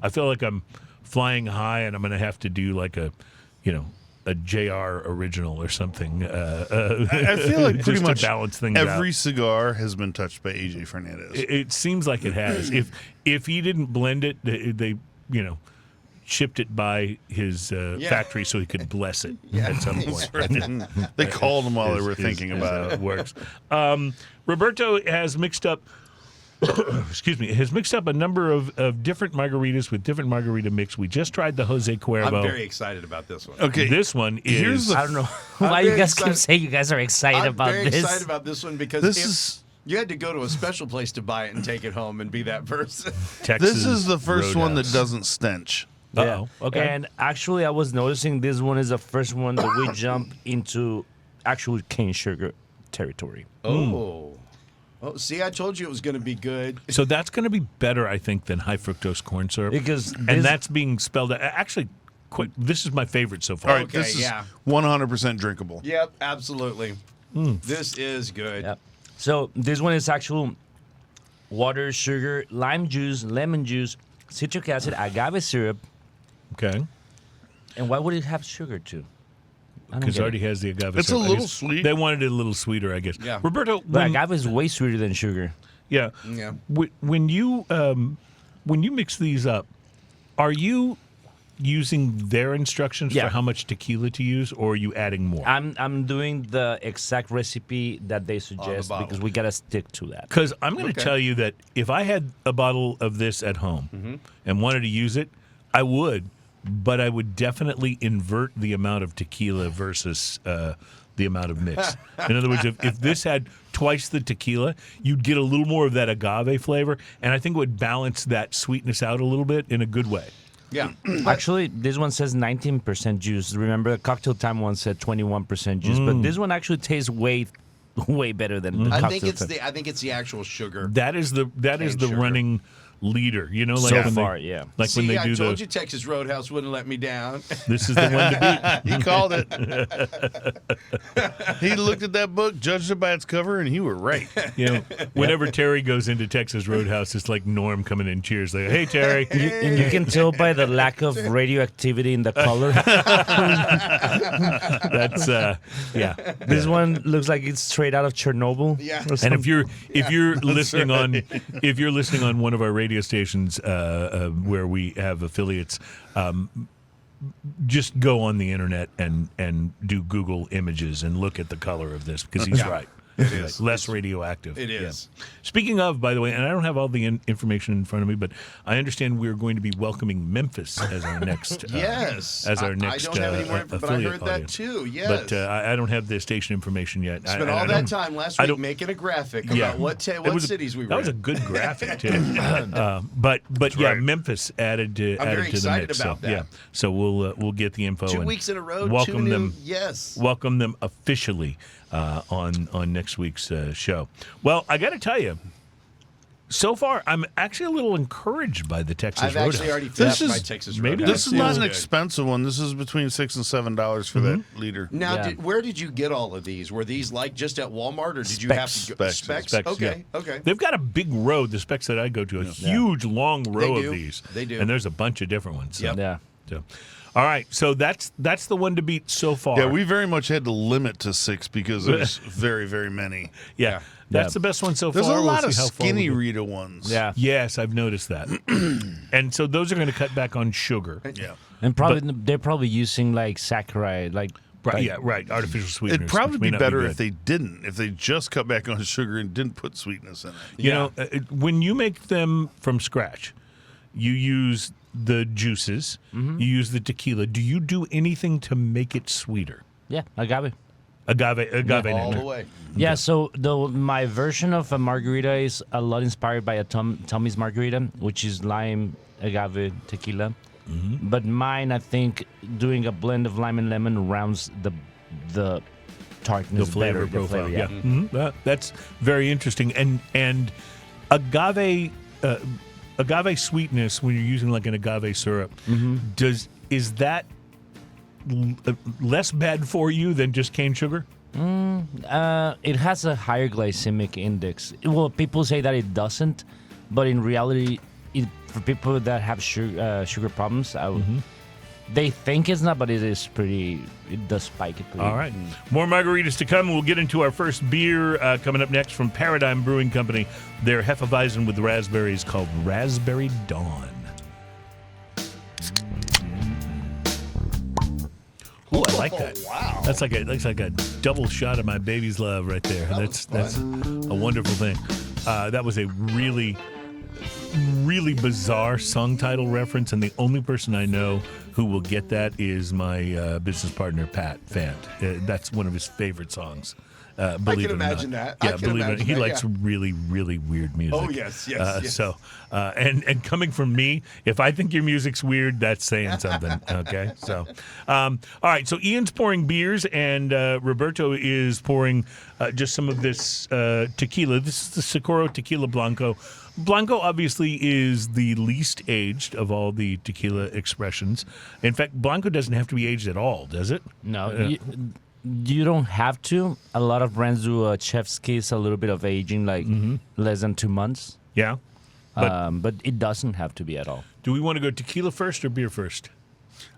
I feel like I'm flying high, and I'm going to have to do like a JR original or something. I feel like pretty just much to balance things every out. cigar has been touched by AJ Fernandez. It seems like it has. If he didn't blend it, they shipped it by his factory so he could bless it at some point. They called him while they were thinking about it. Works. Roberto has mixed up. Has mixed up a number of different margaritas with different margarita mix. We just tried the Jose Cuervo. I'm very excited about this one. Okay, this one is. I don't know why you guys keep saying you guys are excited about this. I'm very excited about this one because This is you had to go to a special place to buy it and take it home and be that person. Texas this is the first one that Roadhouse. doesn't stench. Uh-oh. Okay. And actually, I was noticing this one is the first one that we jump into actual cane sugar territory. Oh, see, I told you it was going to be good. So that's going to be better, I think, than high fructose corn syrup. Because and that's being spelled out. Actually, this is my favorite so far. All right, Okay, this is yeah. 100% drinkable. Yep, absolutely. This is good. Yep. So this one is actual water, sugar, lime juice, lemon juice, citric acid, agave syrup. Okay. And why would it have sugar too? Because it already has the agave It's syrup. a I little guess sweet. They wanted it a little sweeter, I guess. Yeah. Roberto, But agave is way sweeter than sugar. yeah. Yeah. When you mix these up, are you using their instructions Yeah. for how much tequila to use, or are you adding more? I'm doing the exact recipe that they suggest bottle. because we gotta stick to that. Because I'm going to Okay. tell you that if I had a bottle of this at home and wanted to use it, I would, but I would definitely invert the amount of tequila versus the amount of mix. In other words, if this had twice the tequila, you'd get a little more of that agave flavor, and I think it would balance that sweetness out a little bit in a good way. Yeah. Actually, this one says 19% juice. Remember, the Cocktail Time one said 21% juice, but this one actually tastes way better than the I Cocktail think it's Time. the actual sugar. That is the sugar. running leader. You know, like So when far, they, yeah. like See, when they I do told the. you Texas Roadhouse wouldn't let me down. This is the one to beat. He called it. He looked at that book, judged it by its cover, and he were right. You know, whenever Terry goes into Texas Roadhouse, it's like Norm coming in cheers. Like, hey, Terry. And you can tell by the lack of radioactivity in the color. That's yeah. This one looks like it's straight out of Chernobyl. Yeah. or And if something. you're listening on one of our radio stations where we have affiliates, just go on the internet and do Google images and look at the color of this because he's right. It is. Less radioactive. It is. Yeah. Speaking of, by the way, and I don't have all the information in front of me, but I understand we're going to be welcoming Memphis as our next. Yes. As our I next don't have any more info, but I affiliate heard that audience. too. Yes. But I don't have the station information yet. Spent all that time last I week don't- making a graphic Yeah. about what It was a- cities we were That was a in. good graphic too. But yeah, right. Memphis added to I'm very added to the excited mix. about so, that. yeah, so we'll get the info. 2 and weeks in a row. Welcome two new, them. Yes. Welcome them officially on next week's show. Well, I got to tell you, so far I'm actually a little encouraged by the Texas I've Roadhouse. actually already This finished my is- Texas maybe Roadhouse. This is not an Good. expensive one. This is between $6 and $7 for that liter. Now, Yeah. where did you get all of these? Were these like just at Walmart, or did you have to go Specs. Specs, Okay, yeah. okay. They've got a big row. The Specs that I go to, a huge long row do. of these. They do. and there's a bunch of different ones. So, Yep. Yeah. so. All right, so that's the one to beat so far. Yeah, we very much had to limit to 6 because there's very, very many. Yeah, that's the best one so There's far. a We'll lot of see how far we skinny go. Rita ones. Yeah. Yes, I've noticed that. And so those are going to cut back on sugar. Yeah. And probably they're probably using like saccharide, like Right, yeah, right. Artificial sweeteners. It'd probably which may be not better good. if they didn't. If they just cut back on sugar and didn't put sweetness in it. You know, when you make them from scratch, you use the juices, you use the tequila. Do you do anything to make it sweeter? yeah, agave. Agave All nectar. the way. Yeah, so my version of a margarita is a lot inspired by a Tommy's margarita, which is lime, agave, tequila. But mine, I think, doing a blend of lime and lemon rounds the tartness The flavor better. profile. The flavor, Yeah. That's very interesting. And agave agave sweetness when you're using like an agave syrup, is that less bad for you than just cane sugar? It has a higher glycemic index. Well, people say that it doesn't, but in reality, for people that have sugar problems, they think it's not, but it is pretty. It does spike it. Pretty. All right. More margaritas to come. We'll get into our first beer coming up next from Paradigm Brewing Company. Their Hefeweizen with raspberries called Raspberry Dawn. Oh, I like that. Wow. That's like a double shot of my baby's love right there. That's a wonderful thing. That was a really bizarre song title reference, and the only person I know who will get that is my business partner Pat Fant. That's one of his favorite songs. Believe it or not. imagine that. Yeah, I can believe it. imagine He that, likes yeah. really weird music. Oh, yes, yes. So, and coming from me, if I think your music's weird, that's saying something. Okay. So, all right. So Ian's pouring beers, and Roberto is pouring just some of this tequila. This is the Socorro Tequila Blanco. Blanco obviously is the least aged of all the tequila expressions. In fact, Blanco doesn't have to be aged at all, does it? No, you don't have to. A lot of brands do a chef's kiss, a little bit of aging, like less than 2 months. Yeah. But it doesn't have to be at all. Do we want to go tequila first or beer first?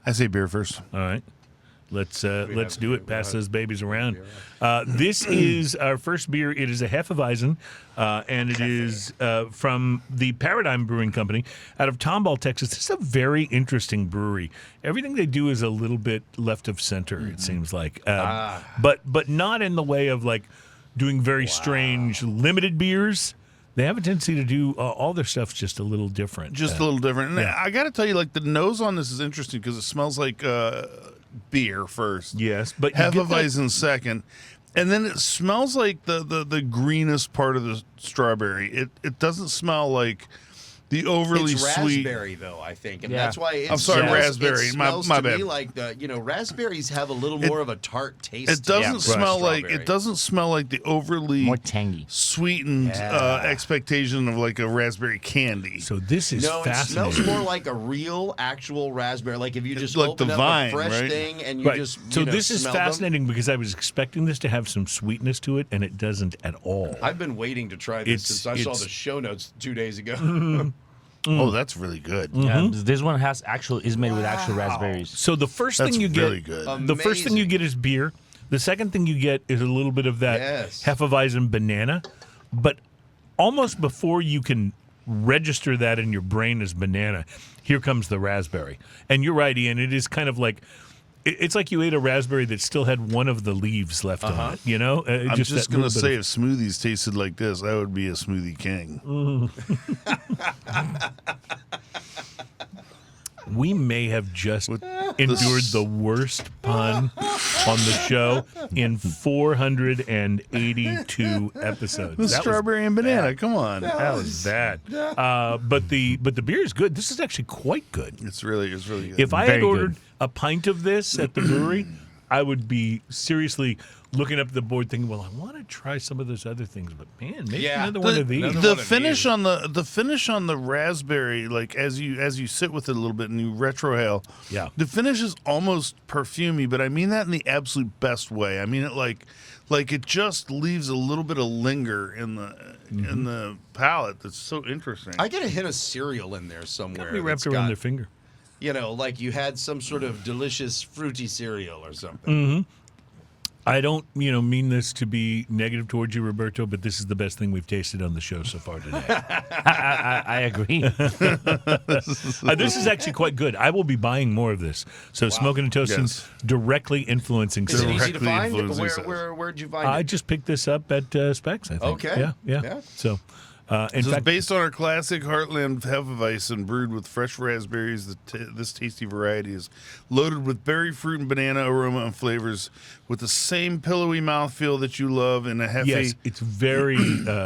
I say beer first. All right. Let's do it. Pass those babies around. This is our first beer. It is a Hefeweizen, and it is from the Paradigm Brewing Company out of Tomball, Texas. This is a very interesting brewery. Everything they do is a little bit left of center, it seems like, but not in the way of like doing very strange limited beers. They have a tendency to do all their stuff's just a little different. Just a little different. And yeah. I got to tell you, like, the nose on this is interesting because it smells like beer first. Yes, but you get that- Hefeweizen second. And then it smells like the greenest part of the strawberry. It doesn't smell like the overly It's sweet. raspberry, though, I think, and Yeah. that's why I'm sorry, raspberry. It My smells to bad. me like raspberries have a little more of a tart taste. It doesn't to them smell than like strawberry. it doesn't smell like the overly More tangy. sweetened expectation of like a raspberry candy. So this is No, it fascinating. smells more like a real, actual raspberry. Like if you just like open the up vine, a fresh right? thing and you Right. just So this is smell them. fascinating because I was expecting this to have some sweetness to it, and it doesn't at all. I've been waiting to try this since I saw it's- the show notes 2 days ago. Oh, that's really good. Yeah, this one is made with actual raspberries. So the first That's thing you really get, good. the first thing you get is beer. The second thing you get is a little bit of that Yes. Hefeweizen banana, but almost before you can register that in your brain as banana, here comes the raspberry. And you're right, Ian. It is kind of like it's like you ate a raspberry that still had one of the leaves left on it. You know, I'm just that gonna little bit say, of- if smoothies tasted like this, I would be a smoothie king. we may have just endured the worst pun on the show in 482 episodes. The That was strawberry and banana. Come on, That was bad. But the beer is good. This is actually quite good. it's really good. If I had Very good. ordered a pint of this at the brewery, I would be seriously looking up the board thinking, well, I want to try some of those other things, but man, maybe Yeah. another one of these. another the one of finish these. on the finish on the raspberry, like as you sit with it a little bit and you retrohale, Yeah. the finish is almost perfumey, but I mean that in the absolute best way. I mean it like it just leaves a little bit of linger in the palate. That's so interesting. I get a hint of cereal in there somewhere. Somebody wrapped that's around got, their finger. like you had some sort of delicious fruity cereal or something. I don't, mean this to be negative towards you, Roberto, but this is the best thing we've tasted on the show so far today. I agree. This is actually quite good. I will be buying more of this. So smoking and toasting Yes. directly influencing Is it sales. easy to Directly find? influencing sales. Where'd you find I it? just picked this up at Specs, I think. Okay. Yeah. Yeah. So, in This is fact, based on our classic Heartland Hefeweizen brewed with fresh raspberries. This tasty variety is loaded with berry fruit and banana aroma and flavors with the same pillowy mouthfeel that you love in a Hefe. yes, it's very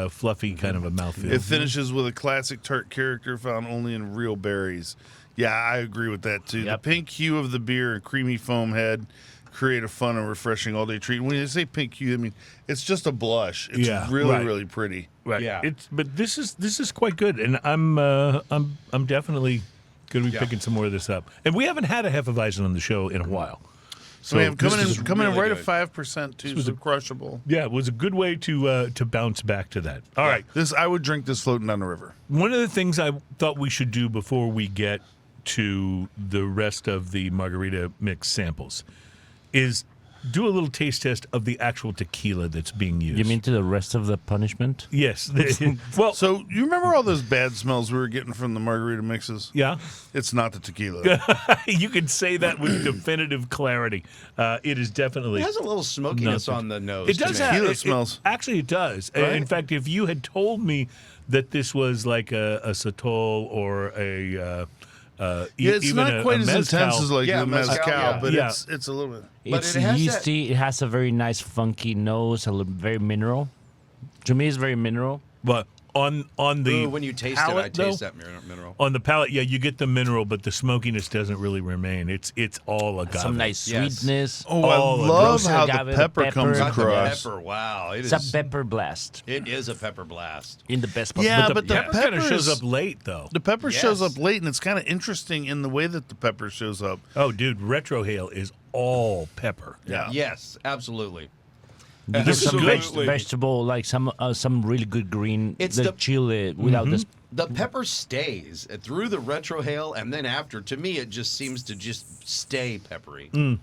fluffy kind of a mouthfeel. It finishes with a classic tart character found only in real berries. Yeah, I agree with that too. Yep. The pink hue of the beer and creamy foam head create a fun and refreshing all-day treat. When you say pink hue, I mean it's just a blush. It's really, right. really pretty. Right. Yeah. But this is quite good, and I'm definitely going to be picking some more of this up. And we haven't had a Hefeweizen on the show in a while. So we have this coming is in really right good. at 5% too. So crushable. Yeah, it was a good way to bounce back to that. All right. I would drink this floating down the river. One of the things I thought we should do before we get to the rest of the margarita mix samples is do a little taste test of the actual tequila that's being used. You mean to the rest of the punishment? Yes. Well, So you remember all those bad smells we were getting from the margarita mixes? yeah. It's not the tequila. You can say that with definitive clarity. It is definitely. It has a little smokiness Nothing. on the nose. It to does me. have. Tequila It smells. actually, it does. Right? In fact, if you had told me that this was like a Sotol or a Yeah, it's even not quite a as mezcal. intense as like Yeah, the mezcal, mezcal, yeah. but Yeah. it's a little bit. But It's it has yeasty. It has a very nice funky nose, very mineral. To me, it's very mineral. But on the Ooh, when you taste palate, it, I taste though, that mineral. On the palate, yeah, you get the mineral, but the smokiness doesn't really remain. It's all agave. Some nice Yes. sweetness. Oh, Oh, I love roasted how agave, the pepper pepper. comes Got The across. pepper, wow. It's a pepper blast It is a pepper blast. in the best possible. Yeah, But but the the pepper kind of pepper shows is- up late, though. The pepper shows Yes. up late, and it's kind of interesting in the way that the pepper shows up. Oh, dude, retrohale is all pepper. Yeah. Yes, absolutely. You get This is some good. vegetable, like some really good green. It's the the- chili without this. The pepper stays through the retrohale, and then after. To me, it just seems to just stay peppery. I'm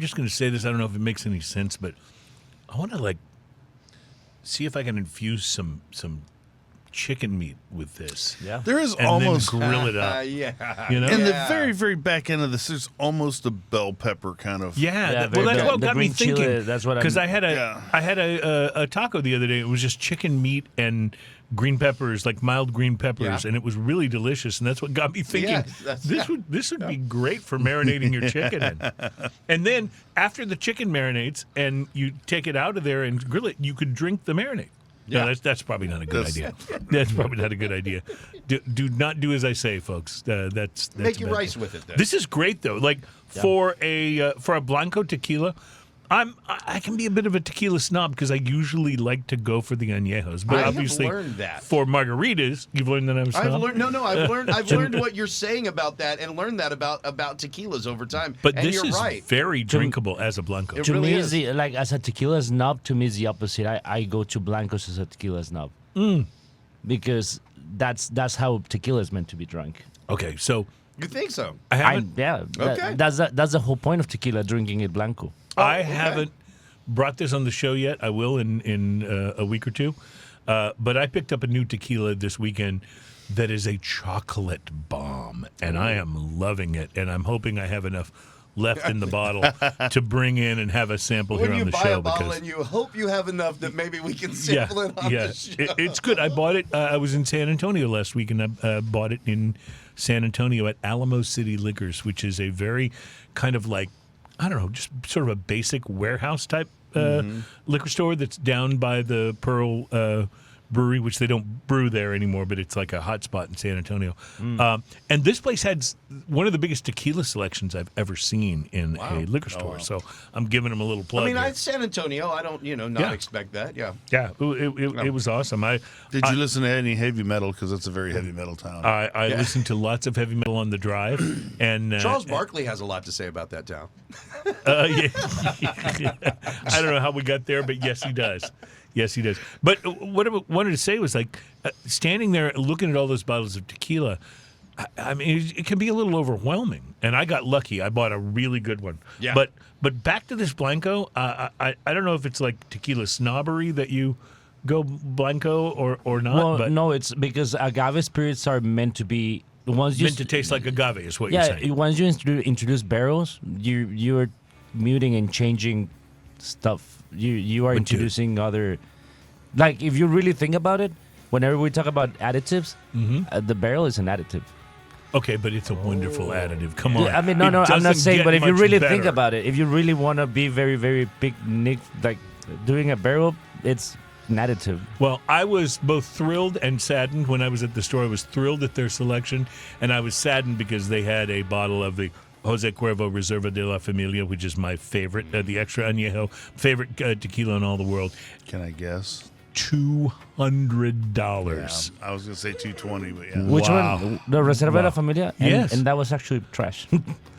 just going to say this. I don't know if it makes any sense, but I want to see if I can infuse some chicken meat with this. Yeah. There is And almost then grill it up. Yeah. You know? in the Yeah. very, very back end of this, there's almost a bell pepper kind of. Yeah, Yeah, well, very that's good. what The got me green chili, thinking. that's what because I'm- I had a taco the other day. It was just chicken meat and green peppers, like mild green peppers, Yeah. and it was really delicious. And that's what got me thinking Yes, that's- this would be great for marinating your chicken in. And then after the chicken marinates and you take it out of there and grill it, you could drink the marinade. No, that's probably not a good idea. That's probably not a good idea. Do not do as I say, folks. That's Make your bad rice thing. with it, then. This is great though. Like for a Blanco tequila, I can be a bit of a tequila snob because I usually like to go for the añejos. But I obviously, have learned that. for margaritas, you've learned that I'm a snob. I've learned what you're saying about that, and learned that about tequilas over time. But and this you're is right. very drinkable as a Blanco. It To really me, is. as a tequila snob, to me is the opposite. I go to blancos as a tequila snob because that's how tequila is meant to be drunk. Okay, so You think so? I haven't. Okay. That's the whole point of tequila, drinking it blanco. I haven't brought this on the show yet. I will in a week or two. But I picked up a new tequila this weekend that is a chocolate bomb, and I am loving it. And I'm hoping I have enough left in the bottle to bring in and have a sample When here you on the buy show. a bottle because and you hope you have enough that maybe we can sample it on the show. It's good. I bought it. I was in San Antonio last week, and I bought it in San Antonio at Alamo City Liquors, which is a very kind of like, I don't know, just sort of a basic warehouse type liquor store that's down by the Pearl Brewery, which they don't brew there anymore, but it's like a hot spot in San Antonio. And this place had one of the biggest tequila selections I've ever seen in a liquor store. So I'm giving them a little plug. I mean, here. it's San Antonio. I don't, not expect that. Yeah. Yeah, it was awesome. Did you listen to any heavy metal? Because it's a very heavy metal town. I listened to lots of heavy metal on the drive, and Charles Barkley has a lot to say about that town. I don't know how we got there, but yes, he does. Yes, he does. But what I wanted to say was like standing there looking at all those bottles of tequila. I mean, it can be a little overwhelming, and I got lucky. I bought a really good one. Yeah. But back to this Blanco. I don't know if it's like tequila snobbery that you go Blanco or not. Well, but no, it's because agave spirits are meant to be meant to taste like agave is what you're saying. Once you introduce barrels, you're muting and changing stuff. You are introducing other, like if you really think about it, whenever we talk about additives, the barrel is an additive. Okay, but it's a wonderful additive. Come on. I mean, no, It I'm not doesn't saying, get but if you much really better. think about it, if you really want to be very, very picnic, like doing a barrel, it's an additive. Well, I was both thrilled and saddened when I was at the store. I was thrilled at their selection, and I was saddened because they had a bottle of the Jose Cuervo Reserva de la Familia, which is my favorite, the extra añejo, favorite tequila in all the world. Can I guess? $200. I was going to say 220, but yeah. Which Wow. one? The Reserva de la Familia? And, Yes. And that was actually trash.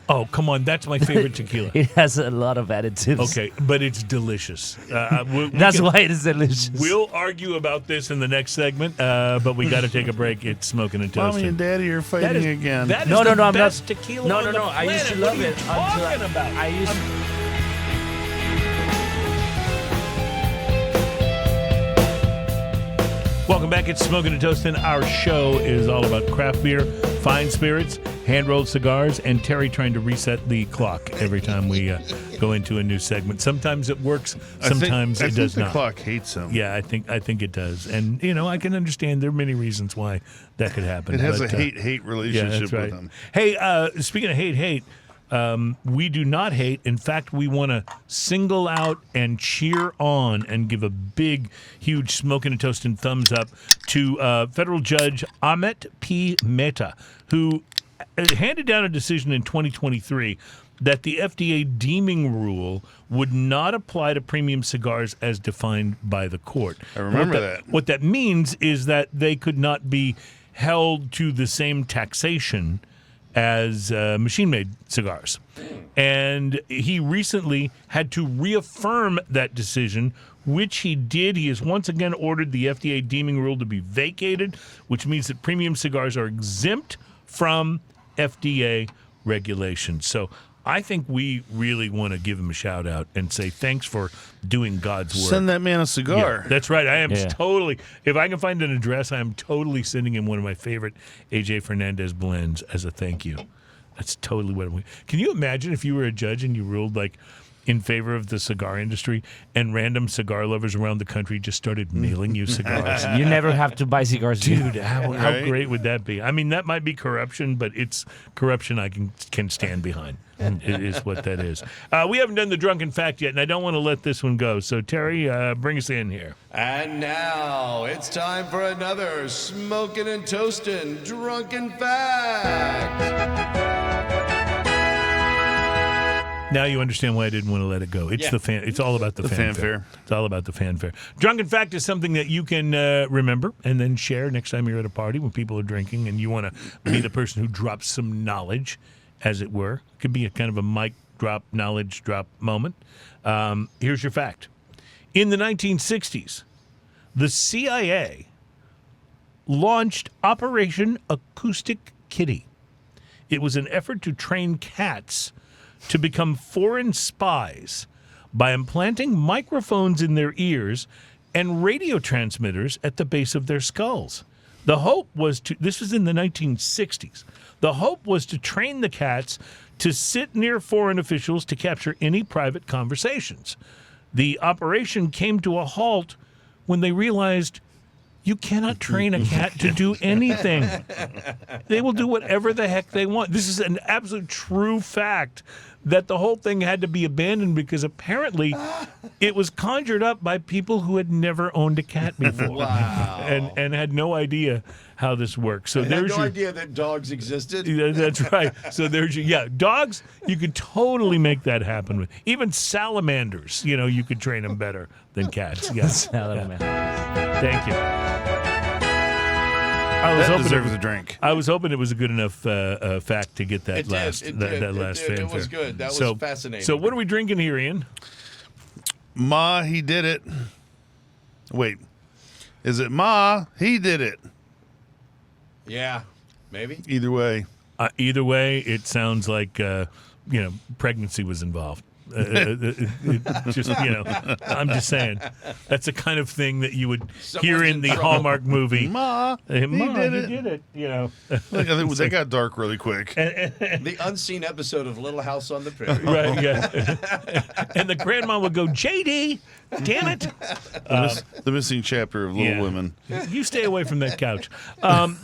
Oh, come on. That's my favorite tequila. It has a lot of additives. Okay, but it's delicious. That's why it is delicious. We'll argue about this in the next segment, but we got to take a break. It's Smoking and Toasting. Mommy and Daddy are fighting again. That is No, the I'm best not. tequila No, on no, the no. I used to planet. love What are it. you talking about? I used. Welcome back. It's Smoking and Toasting. Our show is all about craft beer, fine spirits, hand-rolled cigars, and Terry trying to reset the clock every time we go into a new segment. Sometimes it works, sometimes it does the not. clock hates him. Yeah, I think it does. And, I can understand there are many reasons why that could happen. It has but, a hate-hate yeah, relationship that's right. with him. Hey, speaking of hate, we do not hate. In fact, we want to single out and cheer on and give a big, huge Smoking and Toasting thumbs up to federal judge Amit P. Mehta, who handed down a decision in 2023 that the FDA deeming rule would not apply to premium cigars as defined by the court. I remember that. What that means is that they could not be held to the same taxation as machine-made cigars. And he recently had to reaffirm that decision, which he did. He has once again ordered the FDA deeming rule to be vacated, which means that premium cigars are exempt from FDA regulations. So I think we really want to give him a shout out and say thanks for doing God's work. Send that man a cigar. Yeah, that's right. I am Yeah. totally, if I can find an address, I am totally sending him one of my favorite AJ Fernandez blends as a thank you. That's totally what I'm. Can you imagine if you were a judge and you ruled like, in favor of the cigar industry, and random cigar lovers around the country just started mailing you cigars. You never have to buy cigars, Dude, how Right? great would that be? I mean, that might be corruption, but it's corruption I can stand behind. It is what that is. We haven't done the drunken fact yet, and I don't want to let this one go. So, Terry, bring us in here. And now it's time for another smoking and toasting drunken fact. Now you understand why I didn't want to let it go. It's It's all about the fanfare. It's all about the fanfare. Drunken fact is something that you can remember and then share next time you're at a party when people are drinking and you want to be the person who drops some knowledge, as it were. It could be a kind of a mic drop, knowledge drop moment. Here's your fact. In the 1960s, the CIA launched Operation Acoustic Kitty. It was an effort to train cats to become foreign spies by implanting microphones in their ears and radio transmitters at the base of their skulls. The hope was this was in the 1960s. The hope was to train the cats to sit near foreign officials to capture any private conversations. The operation came to a halt when they realized you cannot train a cat to do anything. They will do whatever the heck they want. This is an absolute true fact that the whole thing had to be abandoned because apparently it was conjured up by people who had never owned a cat before. Wow. And had no idea how this works. So I had there's no your idea that dogs existed. Yeah, that's right. So there's your dogs. You could totally make that happen with even salamanders. You could train them better than cats. Yes. Thank you. That deserves a drink. I was hoping it was a good enough fact to get that It did. last It that, did. that last It did. It fanfare. was good. That So- was fascinating. So what are we drinking here, Ian? Ma, he did it. Wait. Is it Ma, he did it? Yeah, maybe. Either way. Either way, it sounds like pregnancy was involved. I'm just saying that's the kind of thing that you would hear in the Hallmark movie. Ma, Hey, he Ma, did you it. did it. Look, I think that got dark really quick. The unseen episode of Little House on the Prairie. Right, yeah. And the grandma would go, JD, damn it. The missing chapter of Little Women. You stay away from that couch.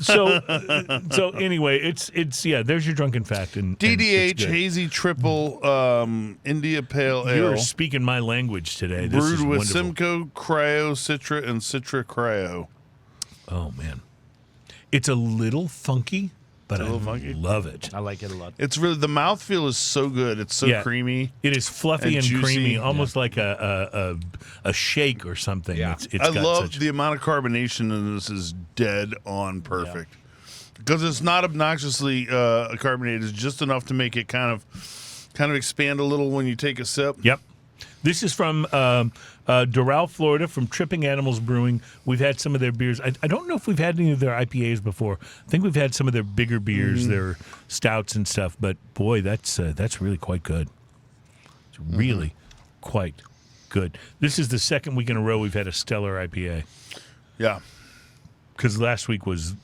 So anyway, it's there's your drunken fact. And it's DDH good. Hazy Triple India Pale Ale. You're speaking my language today. This is Brewed with wonderful. Simcoe, Cryo, Citra, and Citra Cryo. Oh, man. It's a little funky, but I love it. I like it a lot. It's really, the mouthfeel is so good. It's so creamy. It is fluffy And and juicy. creamy, almost like a shake or something. Yeah. It's I got love such, the amount of carbonation in this is dead on perfect. Because it's not obnoxiously carbonated. It's just enough to make it kind of expand a little when you take a sip. Yep. This is from Doral, Florida, from Tripping Animals Brewing. We've had some of their beers. I don't know if we've had any of their IPAs before. I think we've had some of their bigger beers, their stouts and stuff. But boy, that's really quite good. It's really quite good. This is the second week in a row we've had a stellar IPA. Yeah. Because last week was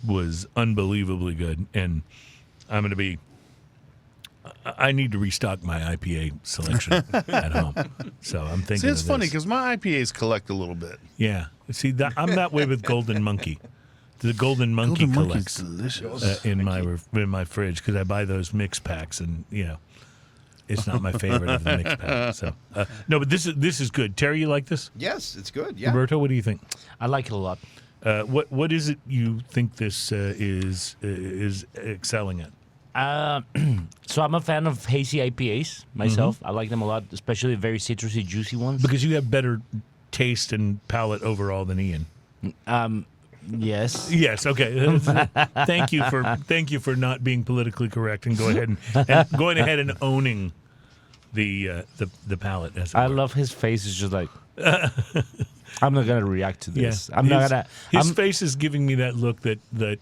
unbelievably good, and I'm going to be. I need to restock my IPA selection at home, so I'm thinking. See, it's of funny this. because my IPAs collect a little bit. Yeah, see, I'm that way with Golden Monkey. The Golden Monkey collects delicious. in my fridge because I buy those mix packs, and it's not my favorite of the mix packs. So no, but this is good. Terry, you like this? Yes, it's good. Yeah. Roberto, what do you think? I like it a lot. What is it you think this is excelling at? So I'm a fan of hazy IPAs myself. I like them a lot, especially very citrusy, juicy ones. Because you have better taste and palate overall than Ian. Yes. Yes. Okay. Thank you for not being politically correct and going ahead and owning the palate. As it I were. love his face. It's just like I'm not gonna react to this. Yeah. I'm not gonna. His face is giving me that look that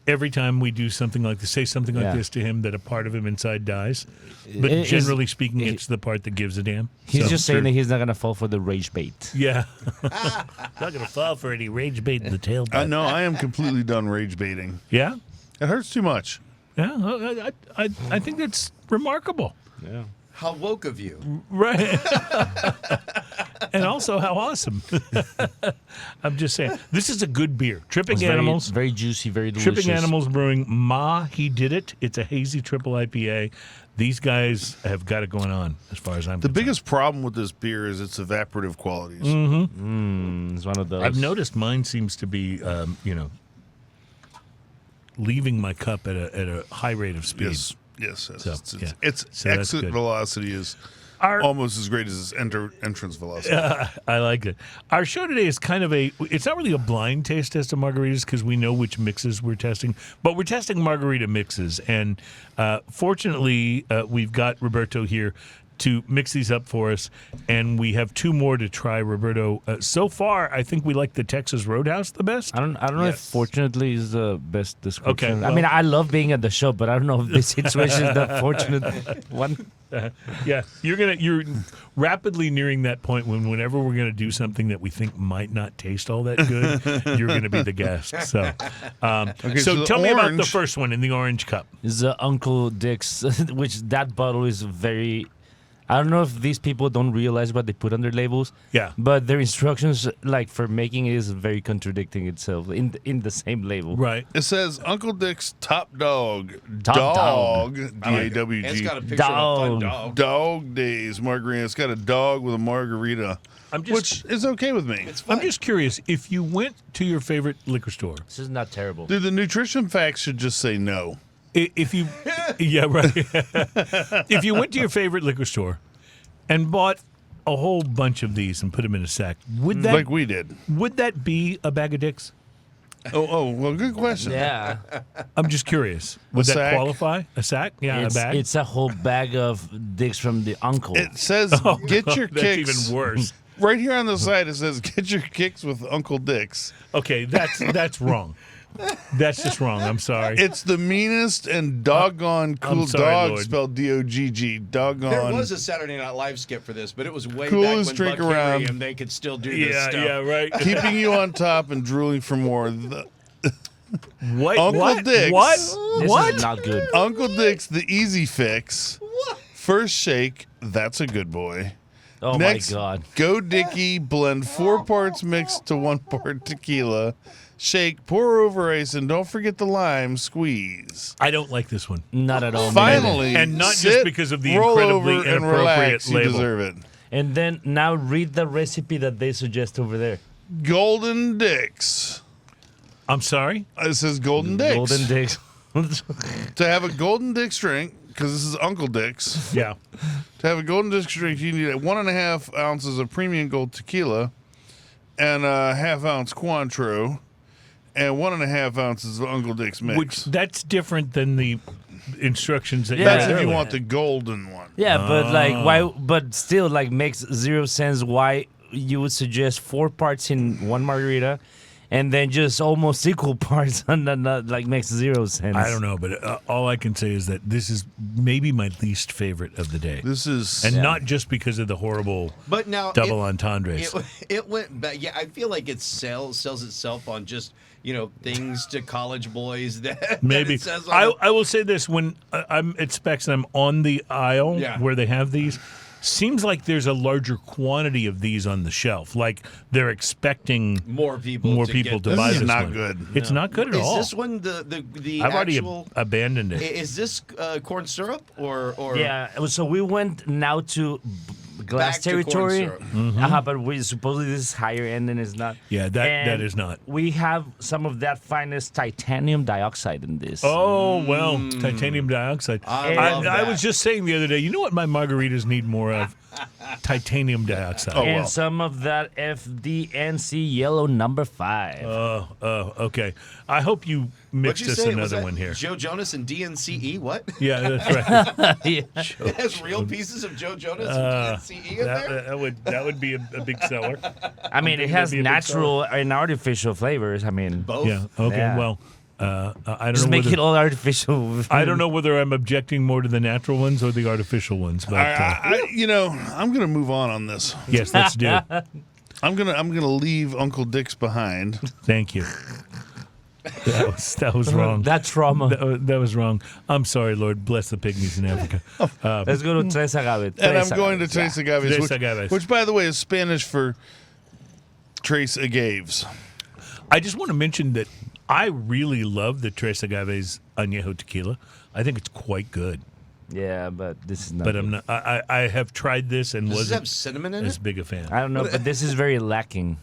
every time we do something like this, say something like this to him, that a part of him inside dies. But generally speaking, it's the part that gives a damn. He's So- just saying that he's not gonna fall for the rage bait. Yeah. Not gonna fall for any rage bait in the tail. I know. I am completely done rage baiting. Yeah. It hurts too much. Yeah. I think that's remarkable. Yeah. How woke of you. Right. And also, how awesome. I'm just saying. This is a good beer. Tripping It's Animals. very juicy, very delicious. Tripping Animals Brewing. He did it. It's a hazy triple IPA. These guys have got it going on, as far as I'm The concerned. biggest problem with this beer is its evaporative qualities. It's one of those. I've noticed mine seems to be, leaving my cup at a high rate of speed. Yes. So, yeah. Its So that's exit good. velocity is almost as great as its entrance velocity. I like it. Our show today is kind of it's not really a blind taste test of margaritas because we know which mixes we're testing, but we're testing margarita mixes. And fortunately, we've got Roberto here to mix these up for us, and we have two more to try. Roberto, so far, I think we like the Texas Roadhouse the best. I don't know if fortunately is the best description. Okay, I well- mean, I love being at the show, but I don't know if this situation is the fortunate one. Yeah, you're rapidly nearing that point whenever we're gonna do something that we think might not taste all that good, you're gonna be the guest. So, so tell the me about the orange- first one in the orange cup. Is Uncle Dick's, which that bottle is very. I don't know if these people don't realize what they put on their labels. Yeah. But their instructions, like for making it, is very contradicting itself in the same label. Right. It says Uncle Dick's Top Dog. Top Dog. I like it. D-A-W-G. And it's got a picture of a fun dog. Dog Days Margarita. It's got a dog with a margarita, which is okay with me. It's fun. I'm just curious, if you went to your favorite liquor store, This is not terrible. Dude, the nutrition facts should just say no. if you, yeah, right. If you went to your favorite liquor store and bought a whole bunch of these and put them in a sack, would that Like we did. would that be a bag of dicks? Well, good question. Yeah. I'm just curious. Would that sack? qualify? A sack? Yeah, a bag. It's a whole bag of dicks from the uncle. It says, get your That's kicks. even worse. Right here on the side, it says, get your kicks with Uncle Dick's. Okay, that's wrong. That's just wrong. I'm sorry. It's the meanest and doggone cool sorry, dog, Lord. spelled D-O-G-G. Doggone. There was a Saturday Night Live skip for this, but it was way Coolest back drink when Buck around. Henry and they could still do this yeah, stuff. yeah, right. keeping you on top and drooling for more. What? Uncle what? Dick's. What? This What? is not good. Uncle Dick's, the easy fix. First shake, that's a good boy. Oh Next, my God. Go Dickie, blend 4 parts mixed to 1 part tequila. Shake, pour over ice, and don't forget the lime squeeze. I don't like this one. Not at all. Finally, And not just sit, because of the roll incredibly over, and inappropriate relax. label. You deserve it. And then now read the recipe that they suggest over there. Golden Dicks. I'm sorry? It says Golden Dicks. Golden dicks. To have a Golden Dicks drink, because this is Uncle Dick's. Yeah. To have a Golden Dicks drink, you need 1.5 ounces of premium gold tequila and a 1/2 ounce Cointreau and 1.5 ounces of Uncle Dick's mix. Which that's different than the instructions that Yeah. That's you if had you earlier. want the golden one. Yeah, but like why? But still, like makes zero sense. Why you would suggest 4 parts in one margarita, and then just almost equal parts on the like makes zero sense. I don't know, but all I can say is that this is maybe my least favorite of the day. This is And not just because of the horrible But now double entendres. It went back. Yeah, I feel like it sells itself on just things to college boys that Maybe. it says on I will say this: when I'm at Specs and I'm on the aisle Yeah. where they have these, seems like there's a larger quantity of these on the shelf. Like they're expecting more people to get buy This this is not one. good. It's not good at Is all. this one the I've already actual? abandoned it. Is this corn syrup or Yeah, so we went now to glass Back to corn territory. syrup. But we supposedly this is higher end and it's not. Yeah, that And is not. We have some of that finest titanium dioxide in this. Oh well, titanium dioxide. I love I that. was just saying the other day. You know what my margaritas need more of? Titanium dioxide. and well. some of that FDNC yellow number 5. Okay. I hope you What'd mixed you us say? Was another that one here. Joe Jonas and DNCE. What? Yeah, that's right. It has real pieces of Joe Jonas and DNCE in there. that would be a big seller. I mean, it thinking has that'd be a big natural and artificial flavors. I mean, Both. Yeah. Okay. Yeah. Well, I don't just know. make Whether, it all artificial. I don't know whether I'm objecting more to the natural ones or the artificial ones, but I'm gonna move on this. yes, let's do. I'm gonna leave Uncle Dick's behind. Thank you. That was wrong. That trauma. That was wrong. I'm sorry, Lord. Bless the pygmies in Africa. Let's go to Tres Agaves. And I'm going to Tres Agaves, Tres Agaves. which, by the way, is Spanish for Tres Agaves. I just want to mention that I really love the Tres Agaves Añejo tequila. I think it's quite good. Yeah, but this is not. But good. I'm not. I have tried this and Does this have wasn't cinnamon in as it? big a fan. I don't know, but this is very lacking.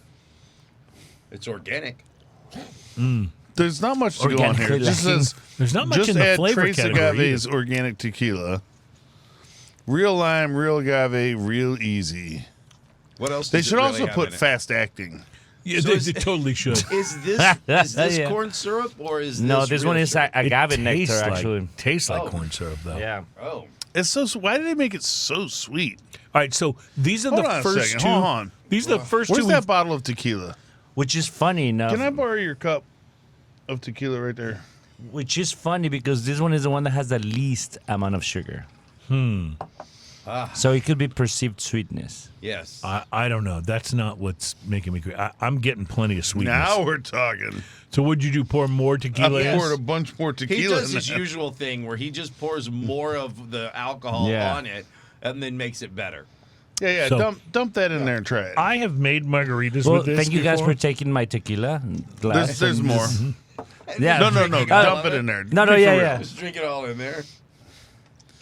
It's organic. There's not much to go on here. It just says, There's not much just in the add flavor Tres category Agaves organic tequila. Real lime, real agave, real easy. What else? They does it should really also have put in it? fast acting. Yeah, So they totally should. Is this Yeah. corn syrup or is No, this this real one is syrup? agave nectar, tastes actually. tastes like Oh. corn syrup, though. Yeah. Oh, It's so. Why do they make it so sweet? All right, so these are Hold the on a first second, two. hold on. These are the first Where's two. that bottle of tequila? Which is funny enough. Can I borrow your cup of tequila right there? Which is funny because this one is the one that has the least amount of sugar. So it could be perceived sweetness. yes. I don't know. That's not what's making me crazy. I'm getting plenty of sweetness. Now we're talking. So what'd you do? Pour more tequila? I in? poured a bunch more He tequila does in his there. usual thing where he just pours more of the alcohol Yeah. on it and then makes it better. Yeah, So- dump that in there and try it. I have made margaritas Well, with this. thank you guys before. for taking my tequila glass. There's and more. this- Yeah. No, Drinking all dump of it in there. No, Be for yeah, real. yeah. Just drink it all in there.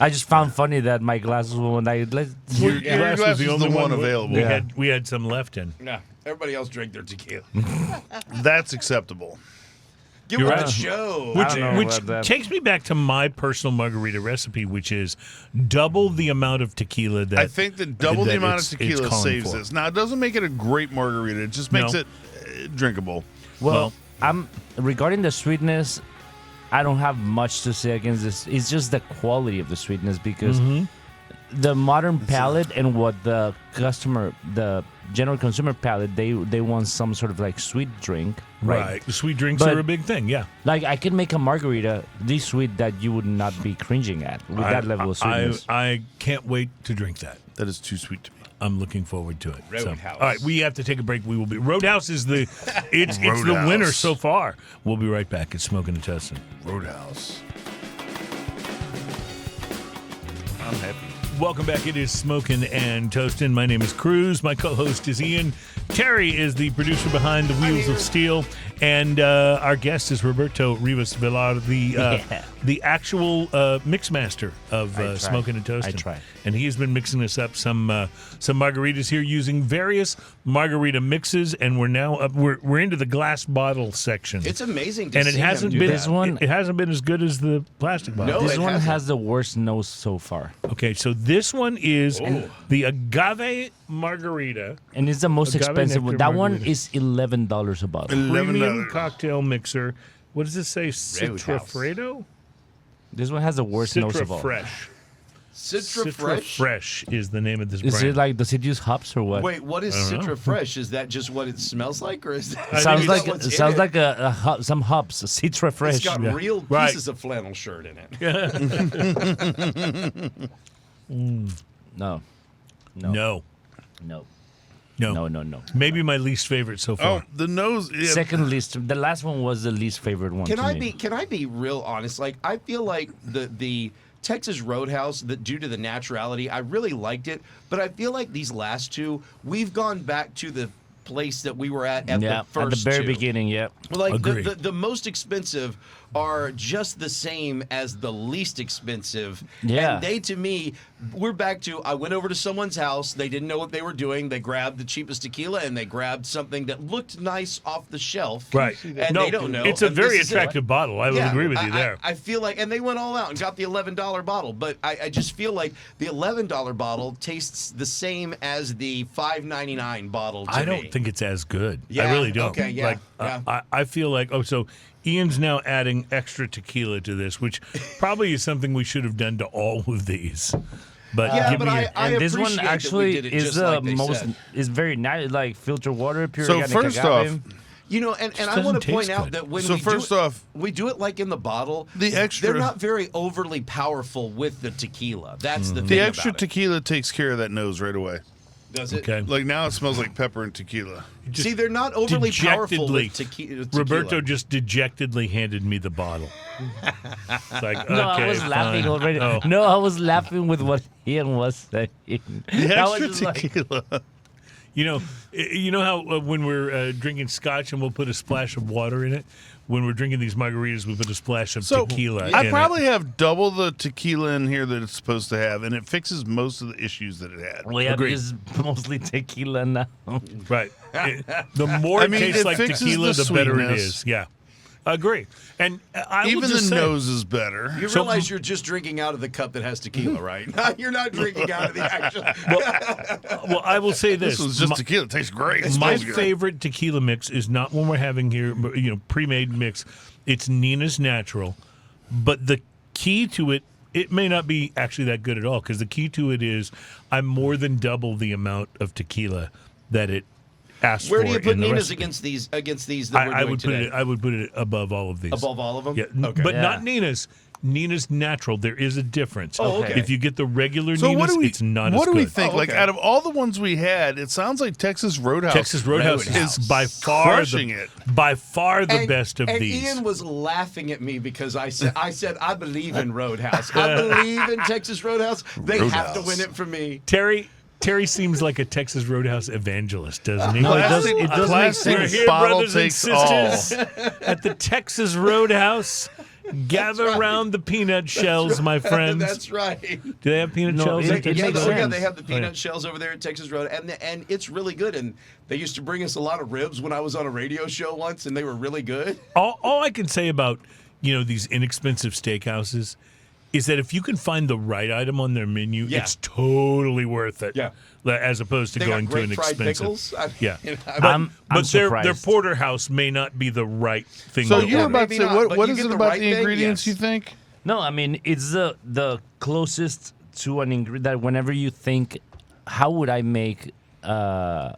I just found funny that my glasses were when I let. Your Glass glass was was the one available. We had some left in. No, everybody else drink their tequila. That's acceptable. Give You're it right. a show. I don't know Which about that. takes me back to my personal margarita recipe, which is double the amount of tequila that I think that double the that amount of it's tequila calling saves for. this. Now, it doesn't make it a great margarita. It just makes No. it drinkable. Well, regarding the sweetness, I don't have much to say against this. It's just the quality of the sweetness because the modern palate and what the general consumer palate, they want some sort of like sweet drink, right? The sweet drinks But- are a big thing. Yeah, Like I can make a margarita this sweet that you would not be cringing at with that level of sweetness. I can't wait to drink that. That is too sweet to me. I'm looking forward to it. Roadhouse. All right, we have to take a break. We will be. Roadhouse is the it's the Roadhouse. winner so far. We'll be right back. It's Smoking and Toasting. Roadhouse. I'm happy. Welcome back. It is Smoking and Toasting. My name is Cruz. My co-host is Ian. Terry is the producer behind the Wheels of Steel, and our guest is Roberto Rivas Villar, the actual Mixmaster of I tried. Smoking and Toasting. I tried. And he has been mixing us up some margaritas here using various margarita mixes, and we're now up. We're into the glass bottle section. It's amazing to and it see hasn't him do been This that. one- It hasn't been as good as the plastic bottle. No, This it one hasn't. has the worst nose so far, Okay, so this one is the agave margarita. and it's the most Agave expensive one. nectar That one margarita. is $11 a bottle. Premium $11. cocktail mixer. What does this say? Roadhouse. Citrafredo? This one has the worst nose Citra of all. Fresh. Citra Fresh? Fresh is the name of this Is brand. it like, does it use hops or what? Wait, what is I don't know. Citra Fresh? Is that just what it smells like, or is that sounds is like that what's in sounds it? like some hops, Citra Fresh. It's got real Right. pieces of flannel shirt in it. No, no. no. Maybe my least favorite so far. Oh, the nose. Yeah, Second least. The last one was the least favorite one. Can to I me. be real honest? Like, I feel like the Texas Roadhouse, that due to the naturality, I really liked it. But I feel like these last two, we've gone back to the place that we were at Yeah, the first at the very two. beginning. Yeah. Like Agreed. the most expensive are just the same as the least expensive. Yeah. And they, to me, we're back to, I went over to someone's house. They didn't know what they were doing. They grabbed the cheapest tequila and they grabbed something that looked nice off the shelf. Right. And No, they don't know. it's a and this very is it. attractive bottle. I will Yeah, agree with you there. I feel like, and they went all out and got the $11 bottle, but I just feel like the $11 bottle tastes the same as the $5.99 bottle to I don't me. think it's as good. I Yeah, really don't. okay, yeah, Like, yeah. I feel like, so Ian's now adding extra tequila to this, which probably is something we should have done to all of these. But Yeah, give but me I a, And this appreciate one that we actually did it is just the like they most. said. Is very nice, like filtered water, pure So organic first agave. off, You know, and I doesn't want to taste point out good. that when So we first do it, off, we do it like in the bottle. the extra- they're not very overly powerful with the tequila. That's the thing. the extra about it. tequila takes care of that nose right away. Does it? Okay. Like now it smells like pepper and tequila. See, they're not overly powerful with tequila. Roberto just dejectedly handed me the bottle. It's like, No, okay, I was laughing fine. already. Oh. No, I was laughing with what Ian was saying. The I was extra just like, tequila. You know how when we're drinking scotch and we'll put a splash of water in it? When we're drinking these margaritas, we put a splash of tequila in I probably it. have double the tequila in here that it's supposed to have, and it fixes most of the issues that it had. we have Agreed. is mostly tequila now. Right. The more it tastes it like fixes tequila, the the better it sweetness. is. Yeah. Agree. And I will Even the just say, nose is better. You realize you're just drinking out of the cup that has tequila, right? You're not drinking out of the actual. well, I will say this. This was just tequila. It tastes great. It My smells good. favorite tequila mix is not one we're having here, pre-made mix. It's Nina's Natural, but the key to it, it may not be actually that good at all, because the key to it is I'm more than double the amount of tequila that it asks Where for do you put in the Nina's recipe. against these that we're I doing would today? I would put it above all of these. Above all of them? Yeah, Okay. but Yeah. not Nina's. Nina's Natural. There is a difference. Oh, okay. If you get the regular So Nina's, what do we? it's not what as do good. we think? Oh, Like okay. out of all the ones we had, it sounds like Texas Roadhouse. Texas Roadhouse is by far crushing it. by far the best of and these. Ian was laughing at me because I said I believe in Roadhouse. I believe in Texas Roadhouse. They have to Roadhouse. win it for me. Terry seems like a Texas Roadhouse evangelist, doesn't he? No, it does make Plastic We're here, bottle brothers and takes all. sisters, at the Texas Roadhouse. Gather right. around the peanut shells, my friends. That's right. Do they have peanut No, shells? it- at it Texas makes Roadhouse? sense. They have the peanut yeah. shells over there at Texas Road, and it's really good. And they used to bring us a lot of ribs when I was on a radio show once, and they were really good. All I can say about these inexpensive steakhouses is that if you can find the right item on their menu, Yeah. it's totally worth it. Yeah. As opposed to They going got to an great fried expensive. pickles. Yeah, I'm but their surprised. porterhouse may not be the right thing. So to you were order. about to maybe say, not, but what you is get it the about right the thing? ingredients? Yes. You think? No, I mean it's the closest to an ingredient that whenever you think, how would I make?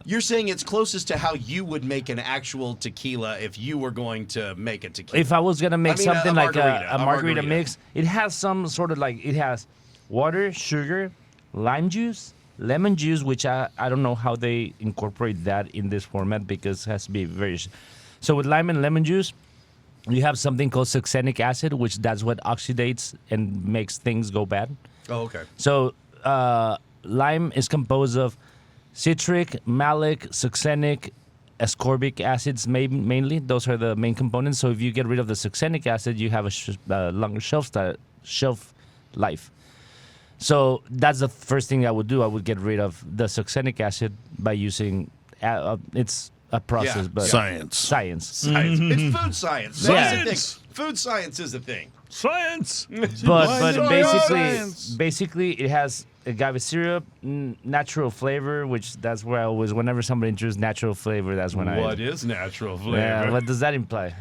You're saying it's closest to how you would make an actual tequila if you were going to make a tequila. If I was gonna make I mean, something a like margarita, a a margarita margarita. mix, it has some sort of like it has water, sugar, lime juice, lemon juice, which I don't know how they incorporate that in this format because it has to be very. So with lime and lemon juice, you have something called succinic acid, which that's what oxidates and makes things go bad. oh, okay. So lime is composed of citric, malic, succinic, ascorbic acids mainly. Those are the main components. So if you get rid of the succinic acid, you have a longer shelf life. So that's the first thing I would do. I would get rid of the succinic acid by using it's a process, Yeah. but Science. science. Science. It's food science. That's Yeah. the thing. Food science is a thing. Science. But Science. basically it has agave syrup, natural flavor, which that's where I always whenever somebody introduces natural flavor, that's when What is natural flavor? Yeah, what does that imply?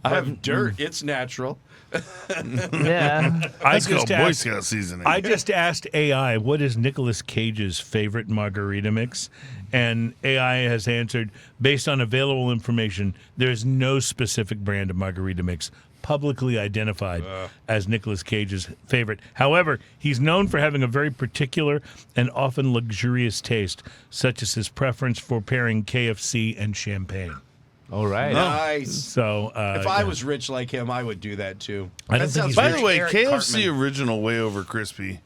I have dirt. It's natural. Yeah. I That's called just Boy asked. Scout seasoning. I just asked AI what is Nicolas Cage's favorite margarita mix, and AI has answered based on available information. There is no specific brand of margarita mix publicly identified as Nicolas Cage's favorite. However, he's known for having a very particular and often luxurious taste, such as his preference for pairing KFC and champagne. All right. Nice. So, If I was rich like him, I would do that too. I don't That think sounds he's By very the way, Eric KFC Cartman. original way over crispy.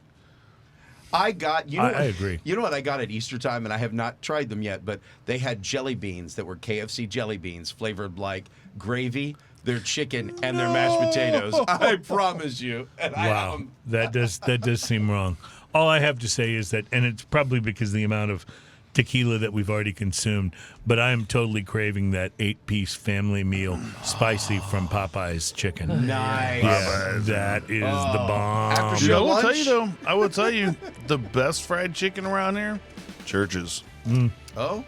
I got you know I what, agree. You know what I got at Easter time, and I have not tried them yet, but they had jelly beans that were KFC jelly beans flavored like gravy, their chicken, and their mashed potatoes. I promise you. And wow, that does seem wrong. All I have to say is that, and it's probably because of the amount of tequila that we've already consumed, but I am totally craving that 8-piece family meal spicy from Popeye's chicken. Nice. Yeah, that is the bomb. After Dude, show I will lunch? tell you though. I will tell you the best fried chicken around here. Churches. Oh,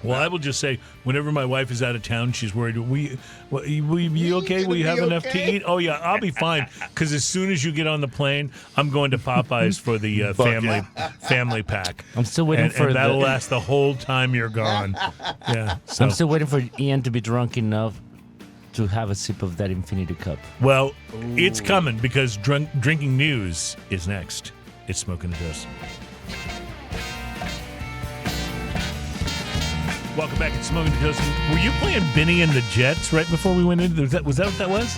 Well, I will just say, whenever my wife is out of town, she's worried. We you okay? gonna Will you be have enough okay? to eat? Oh yeah, I'll be fine. Because as soon as you get on the plane, I'm going to Popeyes for the family pack. I'm still waiting for and that'll the- last the whole time you're gone. Yeah. So I'm still waiting for Ian to be drunk enough to have a sip of that infinity cup. well, it's coming because drinking news is next. It's Smoking the Dose. Welcome back to Smoking the Toast. Were you playing Benny and the Jets right before we went into? Was that what that was?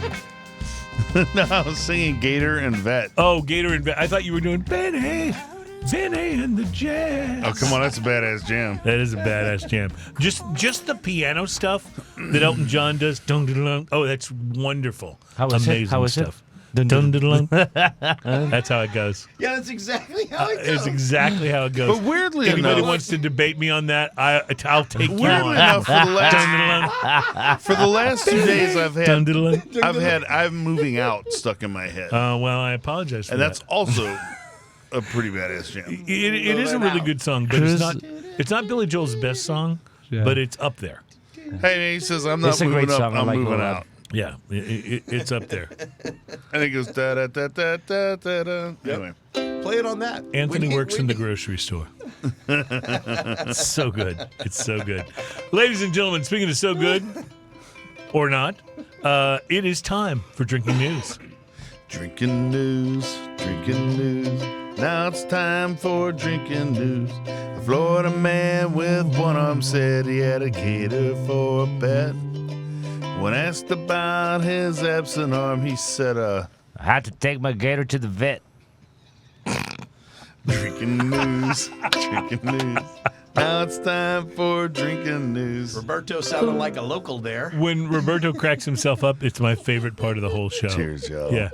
No, I was singing Gator and Vet. Oh, Gator and Vet. I thought you were doing Benny and the Jets. Oh, come on, that's a badass jam. That is a badass jam. Just the piano stuff that Elton John does. Oh, that's wonderful. How is Amazing it? How is stuff. it? That's how it goes. Yeah, that's exactly how it goes. It's exactly how it goes. But weirdly If anybody enough, wants to debate me on that, I'll take you weirdly on. enough, for the last 2 days, I have moving out stuck in my head, Well, I apologize for and that. that's also a pretty badass jam. It is a really good song, but it's not Billy Joel's best song, but it's up there. Hey, he says, "I'm not It's a moving great up, song. I I'm like it a moving lot. out." Yeah, it's up there. And it goes da da da da da da da. Anyway, Play it on that. Anthony We need- works we in the need- grocery store. It's so good. It's so good. Ladies and gentlemen, speaking of so good or not, it is time for Drinking News. drinking news, drinking news. Now it's time for drinking news. A Florida man with one arm said he had a gator for a pet. When asked about his absent arm, he said, I had to take my gator to the vet. drinking news, drinking news. Now it's time for drinking news. Roberto sounded like a local there. When Roberto cracks himself up, it's my favorite part of the whole show. Cheers, y'all. Yeah.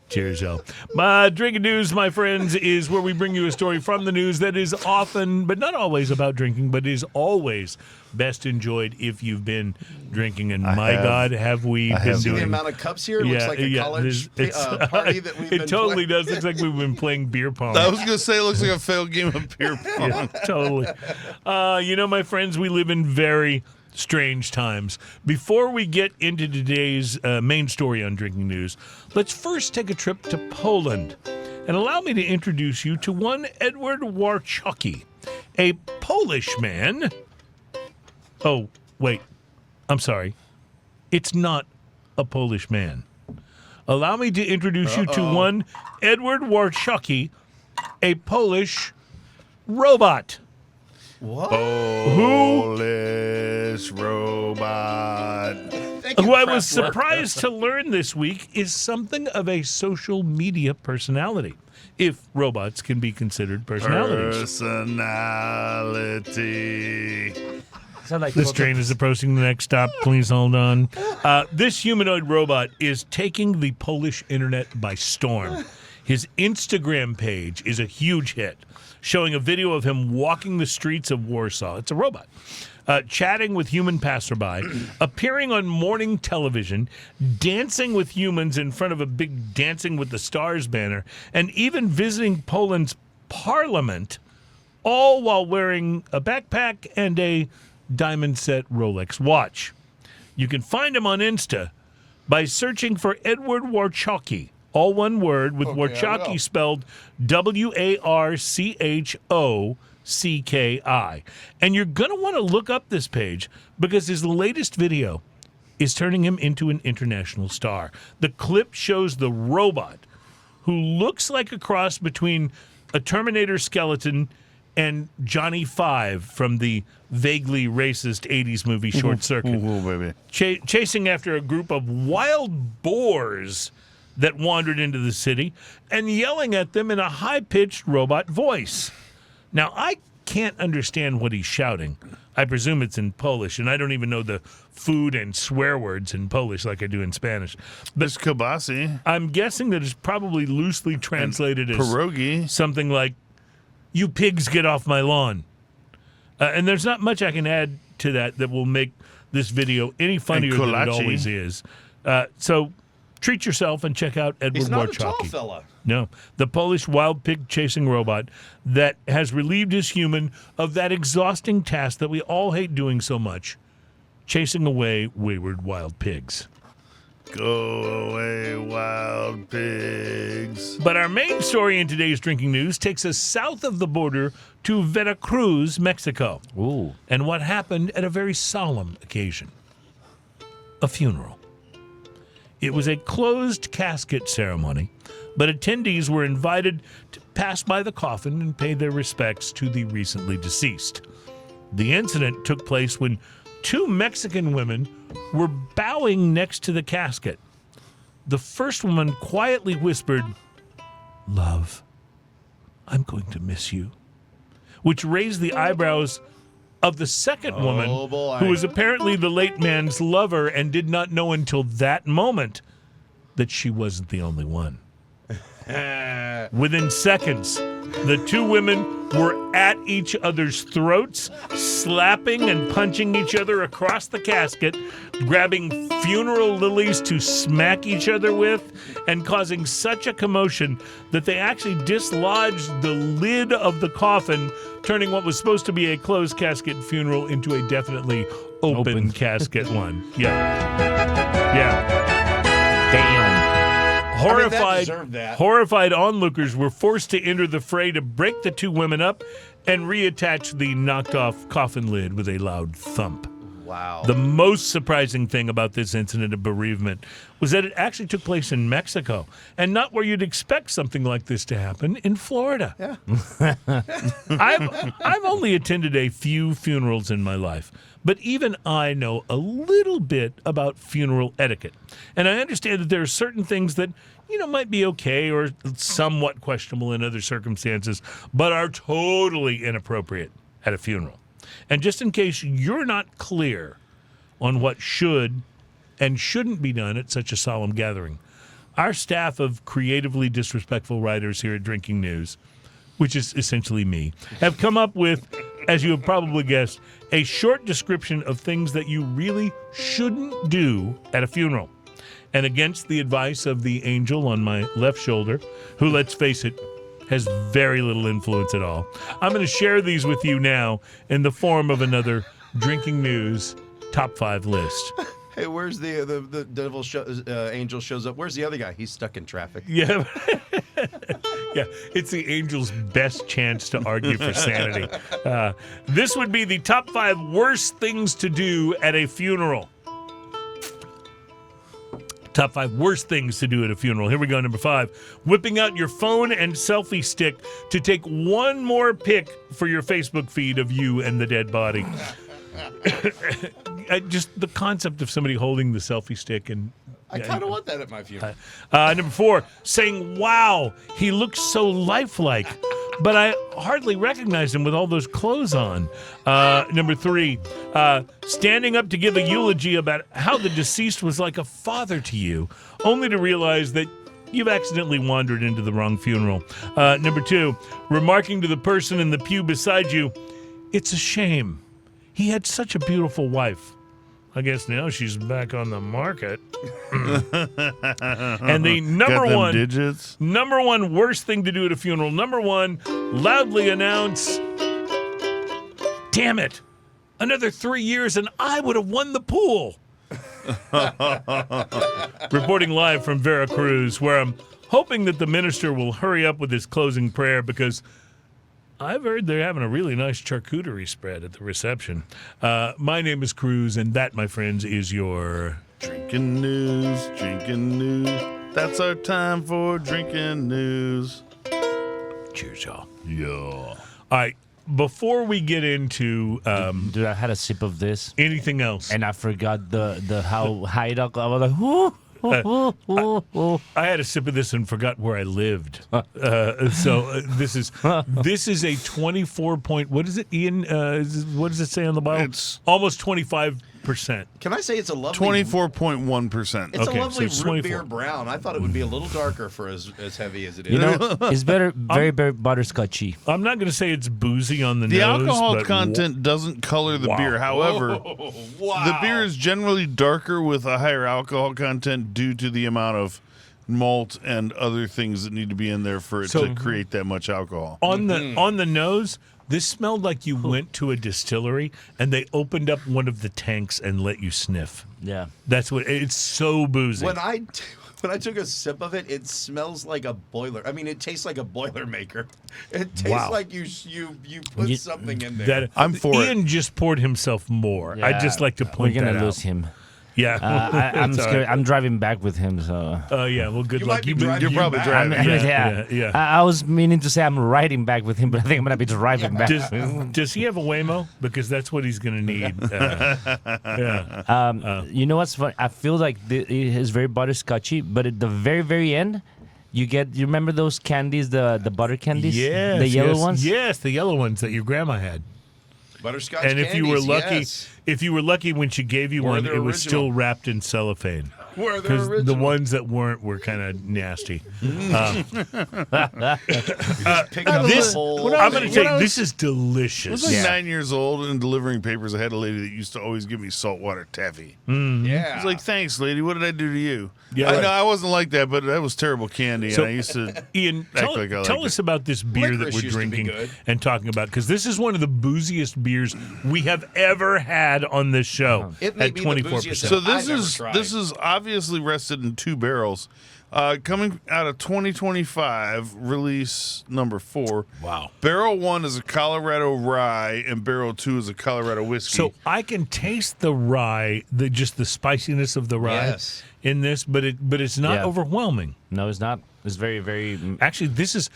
Cheers, y'all. My Drinking News, my friends, is where we bring you a story from the news that is often, but not always, about drinking, but is always best enjoyed if you've been drinking. And God, have we been have. See the doing amount of cups here? It looks like a college party that we've been It totally playing. does. Looks like we've been playing beer pong. I was going to say it looks like a failed game of beer pong. Yeah, totally. My friends, we live in very strange times. Before we get into today's main story on Drinking News, let's first take a trip to Poland. And allow me to introduce you to one Edward Warchocki, a Polish man. Oh, wait. I'm sorry. It's not a Polish man. Allow me to introduce you to one Edward Warchocki, a Polish robot. What? Polish robot. Thank you, Who I was Kraftwerk. surprised to learn this week is something of a social media personality, if robots can be considered personalities. Personality. Sound like This train is approaching the next stop. Please hold on. This humanoid robot is taking the Polish internet by storm. His Instagram page is a huge hit, showing a video of him walking the streets of Warsaw. It's a robot. Chatting with human passerby, appearing on morning television, dancing with humans in front of a big Dancing with the Stars banner, and even visiting Poland's parliament, all while wearing a backpack and a diamond set Rolex watch. You can find him on Insta by searching for Edward Warchocki, all one word, with Warchocki spelled Warchocki. And you're going to want to look up this page because his latest video is turning him into an international star. The clip shows the robot, who looks like a cross between a Terminator skeleton and Johnny Five from the vaguely racist 80s movie Short Circuit, Ooh, baby. chasing after a group of wild boars that wandered into the city and yelling at them in a high-pitched robot voice. Now, I can't understand what he's shouting. I presume it's in Polish, and I don't even know the food and swear words in Polish like I do in Spanish. But This kibasi. I'm guessing that it's probably loosely translated as Pierogi. something like, "You pigs, get off my lawn." And there's not much I can add to that will make this video any funnier than it kolache. always is. So treat yourself and check out Edward He's not a tall Warchocki. fella. No, the Polish wild pig chasing robot that has relieved his human of that exhausting task that we all hate doing so much, chasing away wayward wild pigs. Go away, wild pigs. But our main story in today's Drinking News takes us south of the border to Veracruz, Mexico. Ooh. And what happened at a very solemn occasion. A funeral. It was a closed casket ceremony, but attendees were invited to pass by the coffin and pay their respects to the recently deceased. The incident took place when two Mexican women were bowing next to the casket. The first woman quietly whispered, "Love, I'm going to miss you," which raised the eyebrows of the second woman, who was apparently the late man's lover and did not know until that moment that she wasn't the only one. Within seconds, the two women were at each other's throats, slapping and punching each other across the casket, grabbing funeral lilies to smack each other with, and causing such a commotion that they actually dislodged the lid of the coffin, turning what was supposed to be a closed casket funeral into a definitely open casket one. Yeah. Damn. Horrified onlookers were forced to enter the fray to break the two women up and reattach the knocked-off coffin lid with a loud thump. Wow. The most surprising thing about this incident of bereavement was that it actually took place in Mexico, and not where you'd expect something like this to happen, in Florida. Yeah. I've only attended a few funerals in my life, but even I know a little bit about funeral etiquette. And I understand that there are certain things that, might be okay or somewhat questionable in other circumstances, but are totally inappropriate at a funeral. And just in case you're not clear on what should and shouldn't be done at such a solemn gathering, our staff of creatively disrespectful writers here at Drinking News, which is essentially me, have come up with, as you have probably guessed, a short description of things that you really shouldn't do at a funeral. And against the advice of the angel on my left shoulder, who, let's face it, has very little influence at all, I'm going to share these with you now in the form of another Drinking News Top 5 list. Hey, where's the devil angel shows up? Where's the other guy? He's stuck in traffic. Yeah. Yeah, it's the angel's best chance to argue for sanity. This would be the top 5 worst things to do at a funeral. Top 5 worst things to do at a funeral. Here we go, number 5. Whipping out your phone and selfie stick to take one more pic for your Facebook feed of you and the dead body. Just the concept of somebody holding the selfie stick and... I kind of want that at my funeral. Number 4, saying, "Wow, he looks so lifelike," but I hardly recognized him with all those clothes on. Number 3, standing up to give a eulogy about how the deceased was like a father to you, only to realize that you've accidentally wandered into the wrong funeral. Number 2, remarking to the person in the pew beside you, "It's a shame. He had such a beautiful wife. I guess now she's back on the market." And the number one worst thing to do at a funeral. Number 1, loudly announce, "Damn it, another 3 years and I would have won the pool." Reporting live from Veracruz, where I'm hoping that the minister will hurry up with his closing prayer, because I've heard they're having a really nice charcuterie spread at the reception. My name is Cruz, and that, my friends, is your... Drinking news, drinking news. That's our time for drinking news. Cheers, y'all. Yeah. All right, before we get into... Dude, I had a sip of this, anything else? and I forgot the how high it up. I was like, whoo. I had a sip of this and forgot where I lived. This is a 24 point. What is it, Ian? What does it say on the bottle? It's almost 25%. Can I say it's a lovely 24.1%? It's Okay, a lovely so root 24. beer brown. I thought it would be a little darker for as heavy as it is. You know, it's very butterscotchy. I'm not going to say it's boozy on the The nose. alcohol but content doesn't color the Wow. beer. However, wow. the beer is generally darker with a higher alcohol content due to the amount of malt and other things that need to be in there for it to create that much alcohol. on the nose, this smelled like you went to a distillery and they opened up one of the tanks and let you sniff. Yeah. That's what it's so boozy. When I took a sip of it, it smells like a boiler. I mean, it tastes like a Boilermaker. It tastes Wow. like you put something in there. That I'm for Ian just poured himself more. Yeah. I'd just like to point We're that gonna out. lose him. Yeah. I'm It's all scared. right. I'm driving back with him, so. Oh, yeah. Well, good You luck. might be You've driving You're you probably back. driving. Yeah. I was meaning to say I'm riding back with him, but I think I'm gonna be driving back. Does he have a Waymo? Because that's what he's going to need. You know what's funny? I feel like it is very butterscotchy, but at the very, very end, you remember those candies, the butter candies? Yes, The yellow yes, ones? Yes, the yellow ones that your grandma had. Butterscotch And if you were candies, lucky, yes. if you were lucky when she gave you Were one, they it was original? still wrapped in cellophane. Were they Because the original? ones that weren't were kind of nasty. Pick up This, the whole I'm going to thing. tell you, this is I delicious. was like 9 years old and delivering papers. I had a lady that used to always give me saltwater taffy. Yeah. I was like, thanks, lady. What did I do to you? Yeah, I right. know I wasn't like that, but that was terrible candy. So, and I used to Ian, act tell, like I tell liked us it. about this beer that Licorice we're used to be drinking good. and talking about, because this is one of the booziest beers we have ever had on this show It may at be the 24%. booziest So I've ever tried. this is obviously rested in 2 barrels. Coming out of 2025, release number 4. Wow. Barrel 1 is a Colorado rye, and barrel 2 is a Colorado whiskey. So I can taste the rye, just the spiciness of the rye Yes. in this, but it's not Yeah. overwhelming. No, it's not. It's very, very. Actually, this is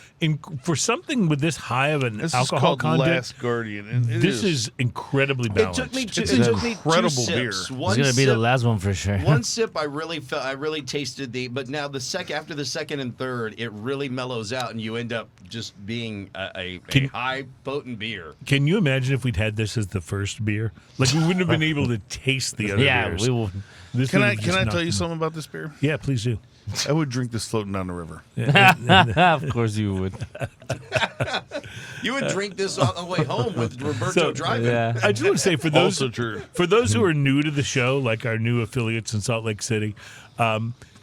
for something with this high of an this is alcohol called content. Last Guardian. And This is incredibly It balanced. took me two, It's it took me incredible 2 beer. sips. It's It's One gonna be the sip- last one for sure. One sip, I really tasted but now after the second and third, it really mellows out, and you end up just being a high potent beer. Can you imagine if we'd had this as the first beer? Like we wouldn't have been able to taste the other Yeah, beers. we will. This Can would I have just tell knocked you them- something about this beer? Yeah, please do. I would drink this floating down the river. Of course you would. You would drink this on the way home with Roberto So- driving. Yeah. I just want to say for those Also true. for those who are new to the show, like our new affiliates in Salt Lake City,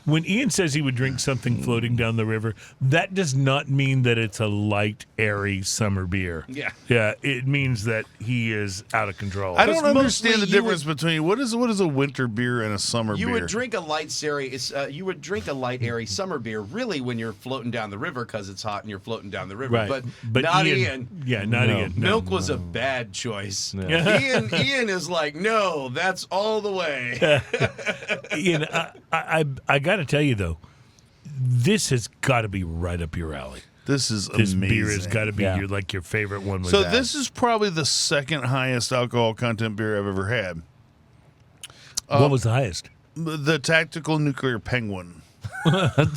when Ian says he would drink something floating down the river, that does not mean that it's a light, airy summer beer. Yeah. Yeah, it means that he is out of control. I don't Because understand the mostly you difference between what is a winter beer and a summer You beer. would drink a light airy summer beer really when you're floating down the river because it's hot and you're floating down the river. Right. But not Ian. Yeah, not No. Ian. No. Milk was a bad choice. Yeah. Ian is like, no, that's all the way. Ian, I got to tell you though, this has got to be right up your alley. This is This amazing. beer has got to be Yeah. your favorite one. With So that. this is probably the second highest alcohol content beer I've ever had. What was the highest? The Tactical Nuclear Penguin.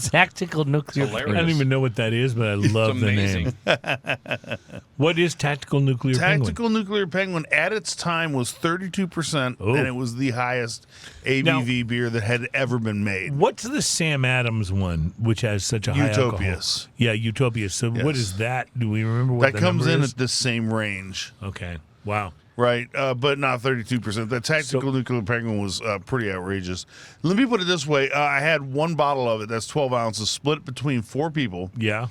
Tactical nuclear. Hilarious. I don't even know what that is, but I love the amazing. name. What is Tactical Nuclear Tactical Nuclear Penguin at its time was 32%, Oh. and it was the highest ABV beer that had ever been made. Penguin? What's the Sam Adams one, which has such a high alcohol? Utopias. Yeah, Utopias. So what Yes. is that? Do we remember what That comes number in is? at the same range, Okay. Wow. right? But not 32%. The Tactical Nuclear Penguin was pretty outrageous. Let me put it this way. I had one bottle of it. That's 12 ounces, split between 4 people. Yeah.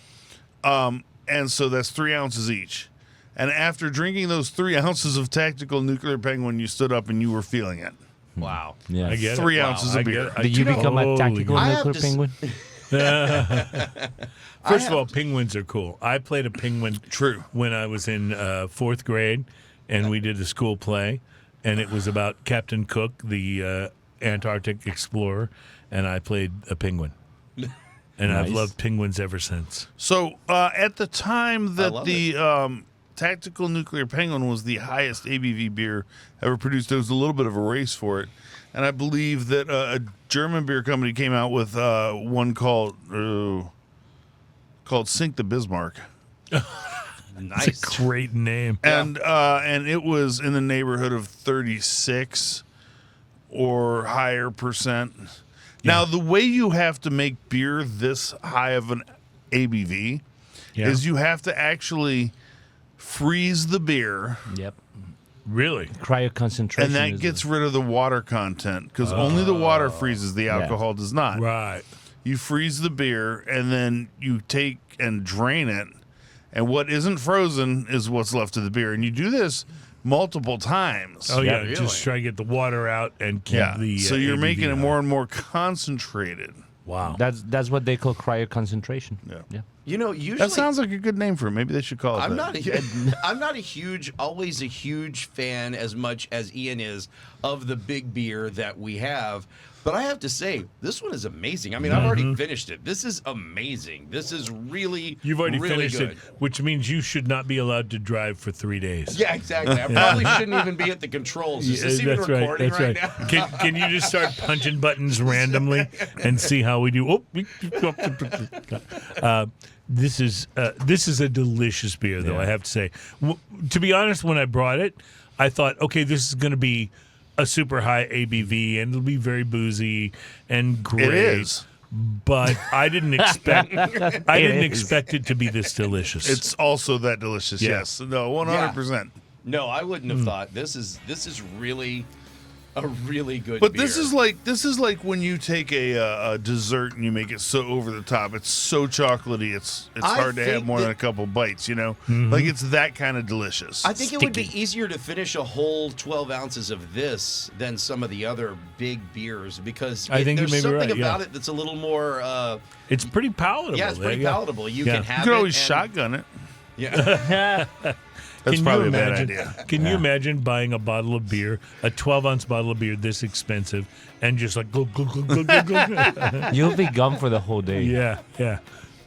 And so that's 3 ounces each. And after drinking those 3 ounces of Tactical Nuclear Penguin, you stood up and you were feeling it. Wow. Yeah. I get it. 3 Wow, ounces I of get beer. it. I Did you get it. become a Holy tactical cow. I have nuclear to penguin? First of all, penguins are cool. I played a penguin True. when I was in 4th grade, and we did a school play, and it was about Captain Cook, the Antarctic explorer, and I played a penguin. And I've Nice. loved penguins ever since. So at the time that love the Tactical Nuclear Penguin was the highest ABV beer ever produced, there was a little bit of a race for it. And I believe that a German beer company came out with one called Sink the Bismarck. Nice. Great name. And it was in the neighborhood of 36 or higher percent. Now, the way you have to make beer this high of an ABV is you have to actually freeze the beer, Yep. Really? Cryo concentration. and that is gets rid of the water content because only the water freezes, the alcohol does not. Right. You freeze the beer, and then you take and drain it, and what isn't frozen is what's left of the beer. And you do this multiple times. Oh, yeah. really? Just try to get the water out and keep the. So you're ABV making it high. more and more concentrated. Wow. That's what they call cryo concentration. Yeah. Yeah. Usually That sounds like a good name for it. Maybe they should call it I'm that. I'm not always a huge fan as much as Ian is of the big beer that we have. But I have to say, this one is amazing. I mean, I've already finished it. This is amazing. This is really, You've already really finished good. it, which means you should not be allowed to drive for 3 days. Yeah, exactly. I probably shouldn't even be at the controls. Is this even recording right now? Can you just start punching buttons randomly and see how we do? This is a delicious beer, though, I have to say. To be honest, when I brought it, I thought, okay, this is going to be a super high ABV, and it'll be very boozy and great. It is. But I didn't expect it to be this delicious. It's also that delicious. Yeah. Yes. No. 100%. No, I wouldn't have thought. This is really a really good But beer. this is like when you take a dessert and you make it so over the top. It's so chocolatey. It's hard to have think more than that- a couple bites. Like it's that kind of delicious. I think it would be easier to finish a whole 12 ounces of this than some of the other big beers because I think you there's may be something right, yeah. about it that's a little more. It's pretty palatable. Yeah, it's pretty Yeah. palatable. You Yeah. can have you could it always and- shotgun it. Yeah. That's Can probably you a bad imagine, idea. Can you imagine buying a bottle of beer, a 12-ounce bottle of beer this expensive, and just like go, go, go, go, go, go? You'll be gone for the whole day. Yeah,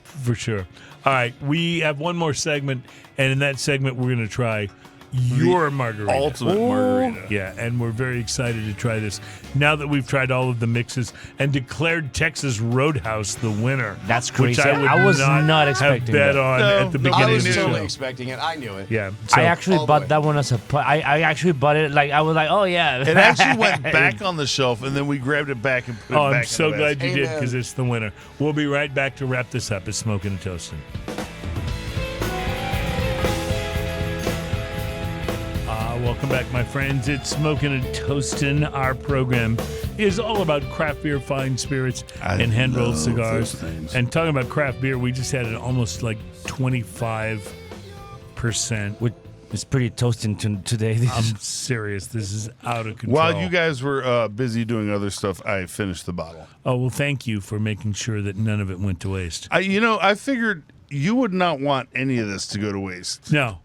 for sure. All right, we have one more segment, and in that segment, we're going to try your margarita. Ultimate margarita. Yeah, and we're very excited to try this now that we've tried all of the mixes and declared Texas Roadhouse the winner. That's which crazy. would I was not have expecting bet that. on No, at the no, beginning I was of the totally show. expecting it. I knew it. Yeah, I actually all the bought way. that one as a. I actually bought it like I was like, oh yeah. It actually went back on the shelf, and then we grabbed it back and put it Oh, back I'm so in the glad basket. you did Amen. because it's the winner. We'll be right back to wrap this up. It's Smoking and Toasting. Welcome back, my friends. It's Smoking and Toasting. Our program is all about craft beer, fine spirits, I and hand-rolled love cigars. those things. And talking about craft beer, we just had an almost like 25%. Which is pretty toasting today. I'm serious. This is out of control. While you guys were busy doing other stuff, I finished the bottle. Oh, well, thank you for making sure that none of it went to waste. I figured you would not want any of this to go to waste. No.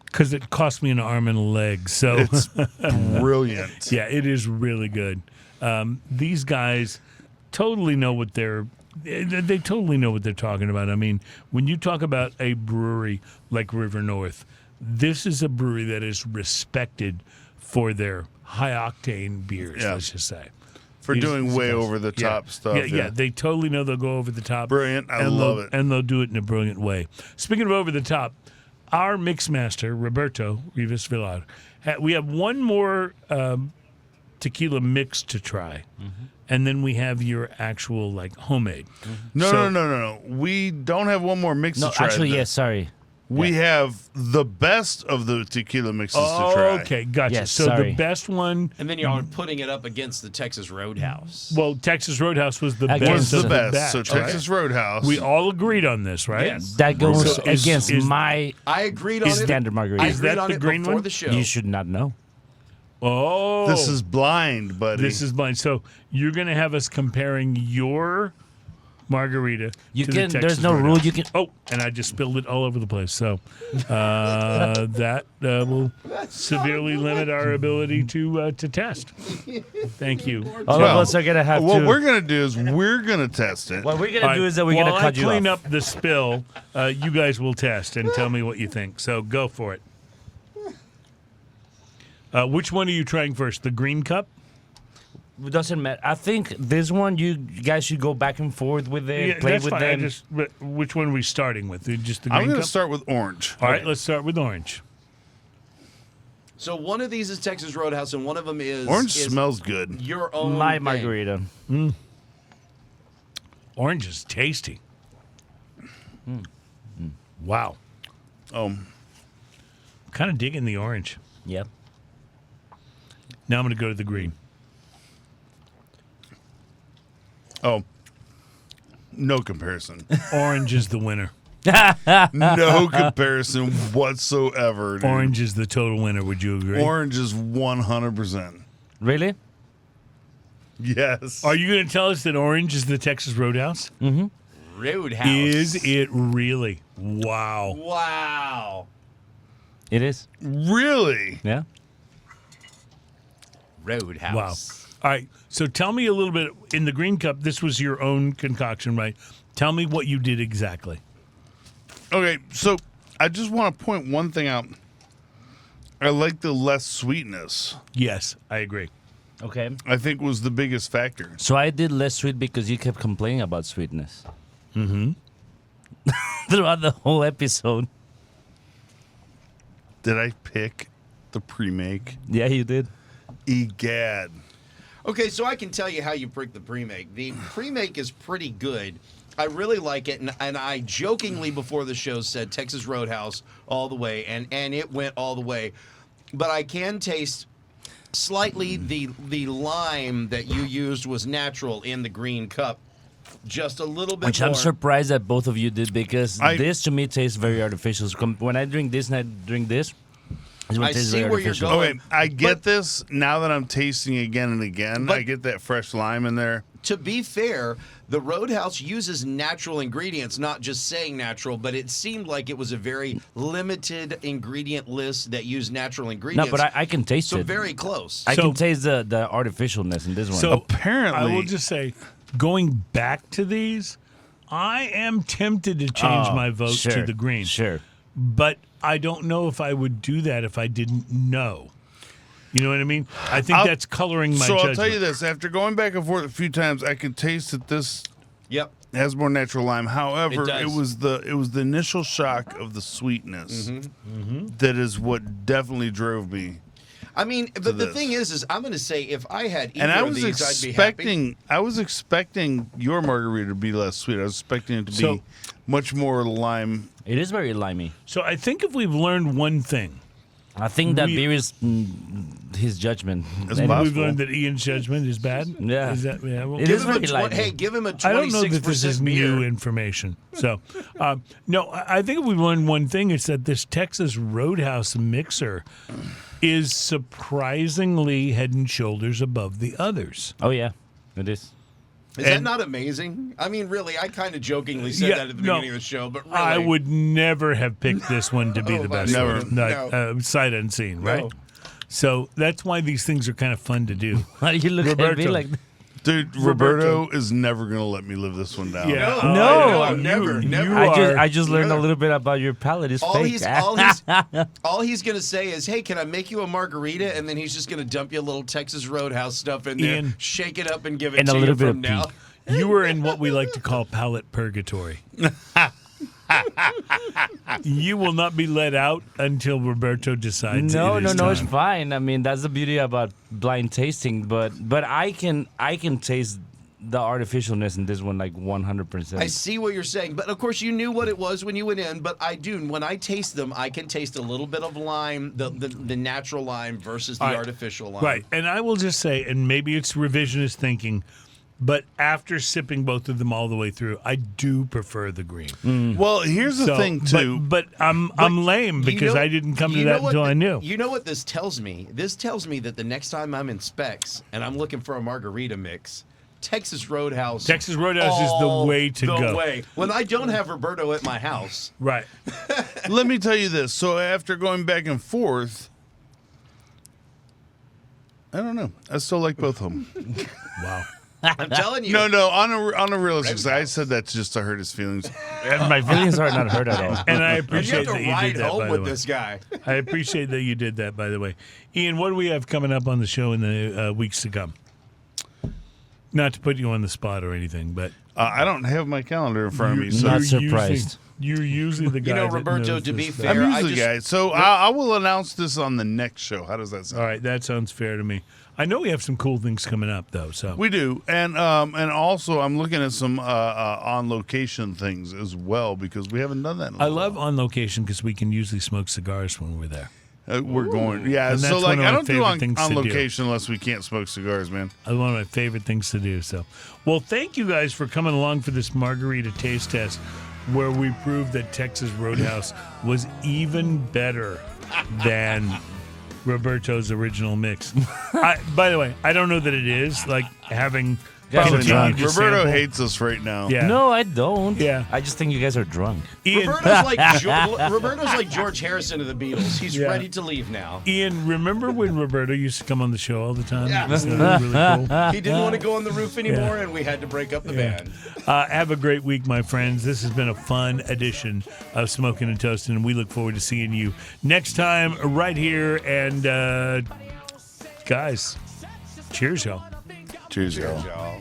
Because it cost me an arm and a leg. So It's brilliant. yeah, it is really good. These guys totally know what they totally know what they're talking about. I mean, when you talk about a brewery like River North, this is a brewery that is respected for their high octane beers. Yeah. Let's just say For These doing way guys- over the top stuff. Yeah, they totally know they'll go over the top. Brilliant. I and love they'll- it. and they'll do it in a brilliant way. Speaking of over the top, our Mixmaster, Roberto, Rivas, Villar, we have one more tequila mix to try. And then we have your actual, like, homemade. No. We don't have one more mix No, to try. actually, yes. Sorry. We have the best of the tequila mixes Oh, to try. okay, gotcha. Yes, so sorry. the best one, And then you're putting it up against the Texas Roadhouse. well, Texas Roadhouse was the Against best Was of the the best. So batch, right? Texas Roadhouse. We all agreed on this, right? Yes. That goes So is- against is- my I agreed on it. standard margarita. I Is agreed that on the it green before one? the show. You should not know. Oh. This is blind, buddy. This is blind. So you're going to have us comparing your margarita You to can. the There's Texas no rule. Roadhouse. You can. Oh, and I just spilled it all over the place. So that will severely limit our ability to test. Thank you. All Well, of us are gonna have what to. we're going to do is we're going to test it. what we're gonna All right, do is that we're while gonna cut I you clean off. up the spill, you guys will test and tell me what you think. So go for it. Which one are you trying first? The green cup? It doesn't matter. I think this one you guys should go back and forth with it, play that's with fine. them. But which one are we starting with? Just the I'm green going cup? to start with orange. All right, let's start with orange. So one of these is Texas Roadhouse, and one of them is Orange is smells good. your own My thing. margarita. Orange is tasty. Wow. Kind of digging the orange. Yep. Now I'm going to go to the green. Oh, no comparison. Orange is the winner. No comparison whatsoever. Dude. Orange is the total winner. Would you agree? Orange is 100%. Really? Yes. Are you going to tell us that orange is the Texas Roadhouse? Roadhouse. Is it really? Wow. Wow. It is. Really? Yeah. Roadhouse. Wow. All right. So tell me a little bit. In the green cup, this was your own concoction, right? Tell me what you did exactly. Okay, so I just want to point one thing out. I like the less sweetness. Yes, I agree. Okay. I think was the biggest factor. So I did less sweet because you kept complaining about sweetness. Mm-hmm. Throughout the whole episode. Did I pick the pre-make? Yeah, you did. Egad. Okay, so I can tell you how you pick the pre-make. The pre-make is pretty good. I really like it, and I jokingly before the show said Texas Roadhouse all the way, and it went all the way. But I can taste slightly the lime that you used was natural in the green cup. Just a little bit Which more. I'm surprised that both of you did because this to me tastes very artificial. So when I drink this and I drink this, I see where you're going. Okay, I get this now that I'm tasting again and again. I get that fresh lime in there. To be fair, the Roadhouse uses natural ingredients, not just saying natural, but it seemed like it was a very limited ingredient list that used natural ingredients. No, but I can taste so it. very close. I can taste the artificialness in this one. So apparently, I will just say, going back to these, I am tempted to change my vote to the green. Sure. But I don't know if I would do that if I didn't know. You know what I mean? I think that's coloring my judgment. I'll tell you this. After going back and forth a few times, I can taste that this has more natural lime. However, it was the initial shock of the sweetness that is what definitely drove me. I mean, but the thing is I'm going to say if I had either I of was these, I'd be happy. I was expecting your margarita to be less sweet. I was expecting it to be much more lime. It is very limey. So I think if we've learned one thing, I think that beer is his judgment. It's we've possible. learned that Ian's judgment is bad. Yeah. Is that, well, It is very limey. Hey, give him a 26% I don't know that this is beer. new information. So, no, I think if we learned one thing, it's that this Texas Roadhouse mixer is surprisingly head and shoulders above the others. Oh, yeah. It is. Is that not amazing? I mean, really, I kind of jokingly said that at the beginning of the show, but really. I would never have picked this one to be the best. Never. No. Sight unseen, right? No. So that's why these things are kind of fun to do. Why do you look at me Roberto. like Dude, Roberto is never going to let me live this one down. Yeah. No. Never. I just learned a little bit about your palate. It's fake. All he's going to say is, hey, can I make you a margarita? And then he's just going to dump you a little Texas Roadhouse stuff in there, Ian. shake it up and give it And to a you little bit from of now. pee. You were in what we like to call palate purgatory. You will not be let out until Roberto decides. No, it is it's time. fine. I mean, that's the beauty about blind tasting. But I can taste the artificialness in this one like 100%. I see what you're saying, but of course you knew what it was when you went in. But I do. When I taste them, I can taste a little bit of lime, the natural lime versus the artificial lime. Right, and I will just say, and maybe it's revisionist thinking, but after sipping both of them all the way through, I do prefer the green. Well, here's the thing too. But I'm lame because I didn't come to that until I knew. You know what this tells me? This tells me that the next time I'm in Specs and I'm looking for a margarita mix, Texas Roadhouse. Texas Roadhouse is the way to go. The way. When I don't have Roberto at my house. Right. Let me tell you this. So after going back and forth, I don't know. I still like both of them. Wow. I'm telling you. No. On a realistic side, I said that just to hurt his feelings. And my feelings are not hurt at all. And I You appreciate have that to you ride did that, home by the with way. this guy. I appreciate that you did that, by the way. Ian, what do we have coming up on the show in the weeks to come? Not to put you on the spot or anything, but I don't have my calendar in front of me, so Not you're surprised. You're usually the guy. You know, that Roberto, knows to be this fair, stuff. I'm I usually the guy. So I will announce this on the next show. How does that sound? All right, that sounds fair to me. I know we have some cool things coming up, though. So We do, and also I'm looking at some on location things as well because we haven't done that. In a I while. love on location because we can usually smoke cigars when we're there. We're going, yeah. And So that's like, one of I my don't do favorite on things to do. location unless we can't smoke cigars, man. That's one of my favorite things to do. So, well, thank you guys for coming along for this margarita taste test, where we proved that Texas Roadhouse was even better than Roberto's original mix. By the way, I don't know that it is. Like having guys are drunk. Roberto hates us right now. Yeah. No, I don't. Yeah. I just think you guys are drunk. Ian, Roberto's like George Harrison of the Beatles. He's Yeah. ready to leave now. Ian, remember when Roberto used to come on the show all the time? Yeah. It was really cool. He didn't want to go on the roof anymore, and we had to break up the band. Have a great week, my friends. This has been a fun edition of Smoking and Toasting, and we look forward to seeing you next time right here. And guys, cheers, y'all. Cheers, y'all. Y'all.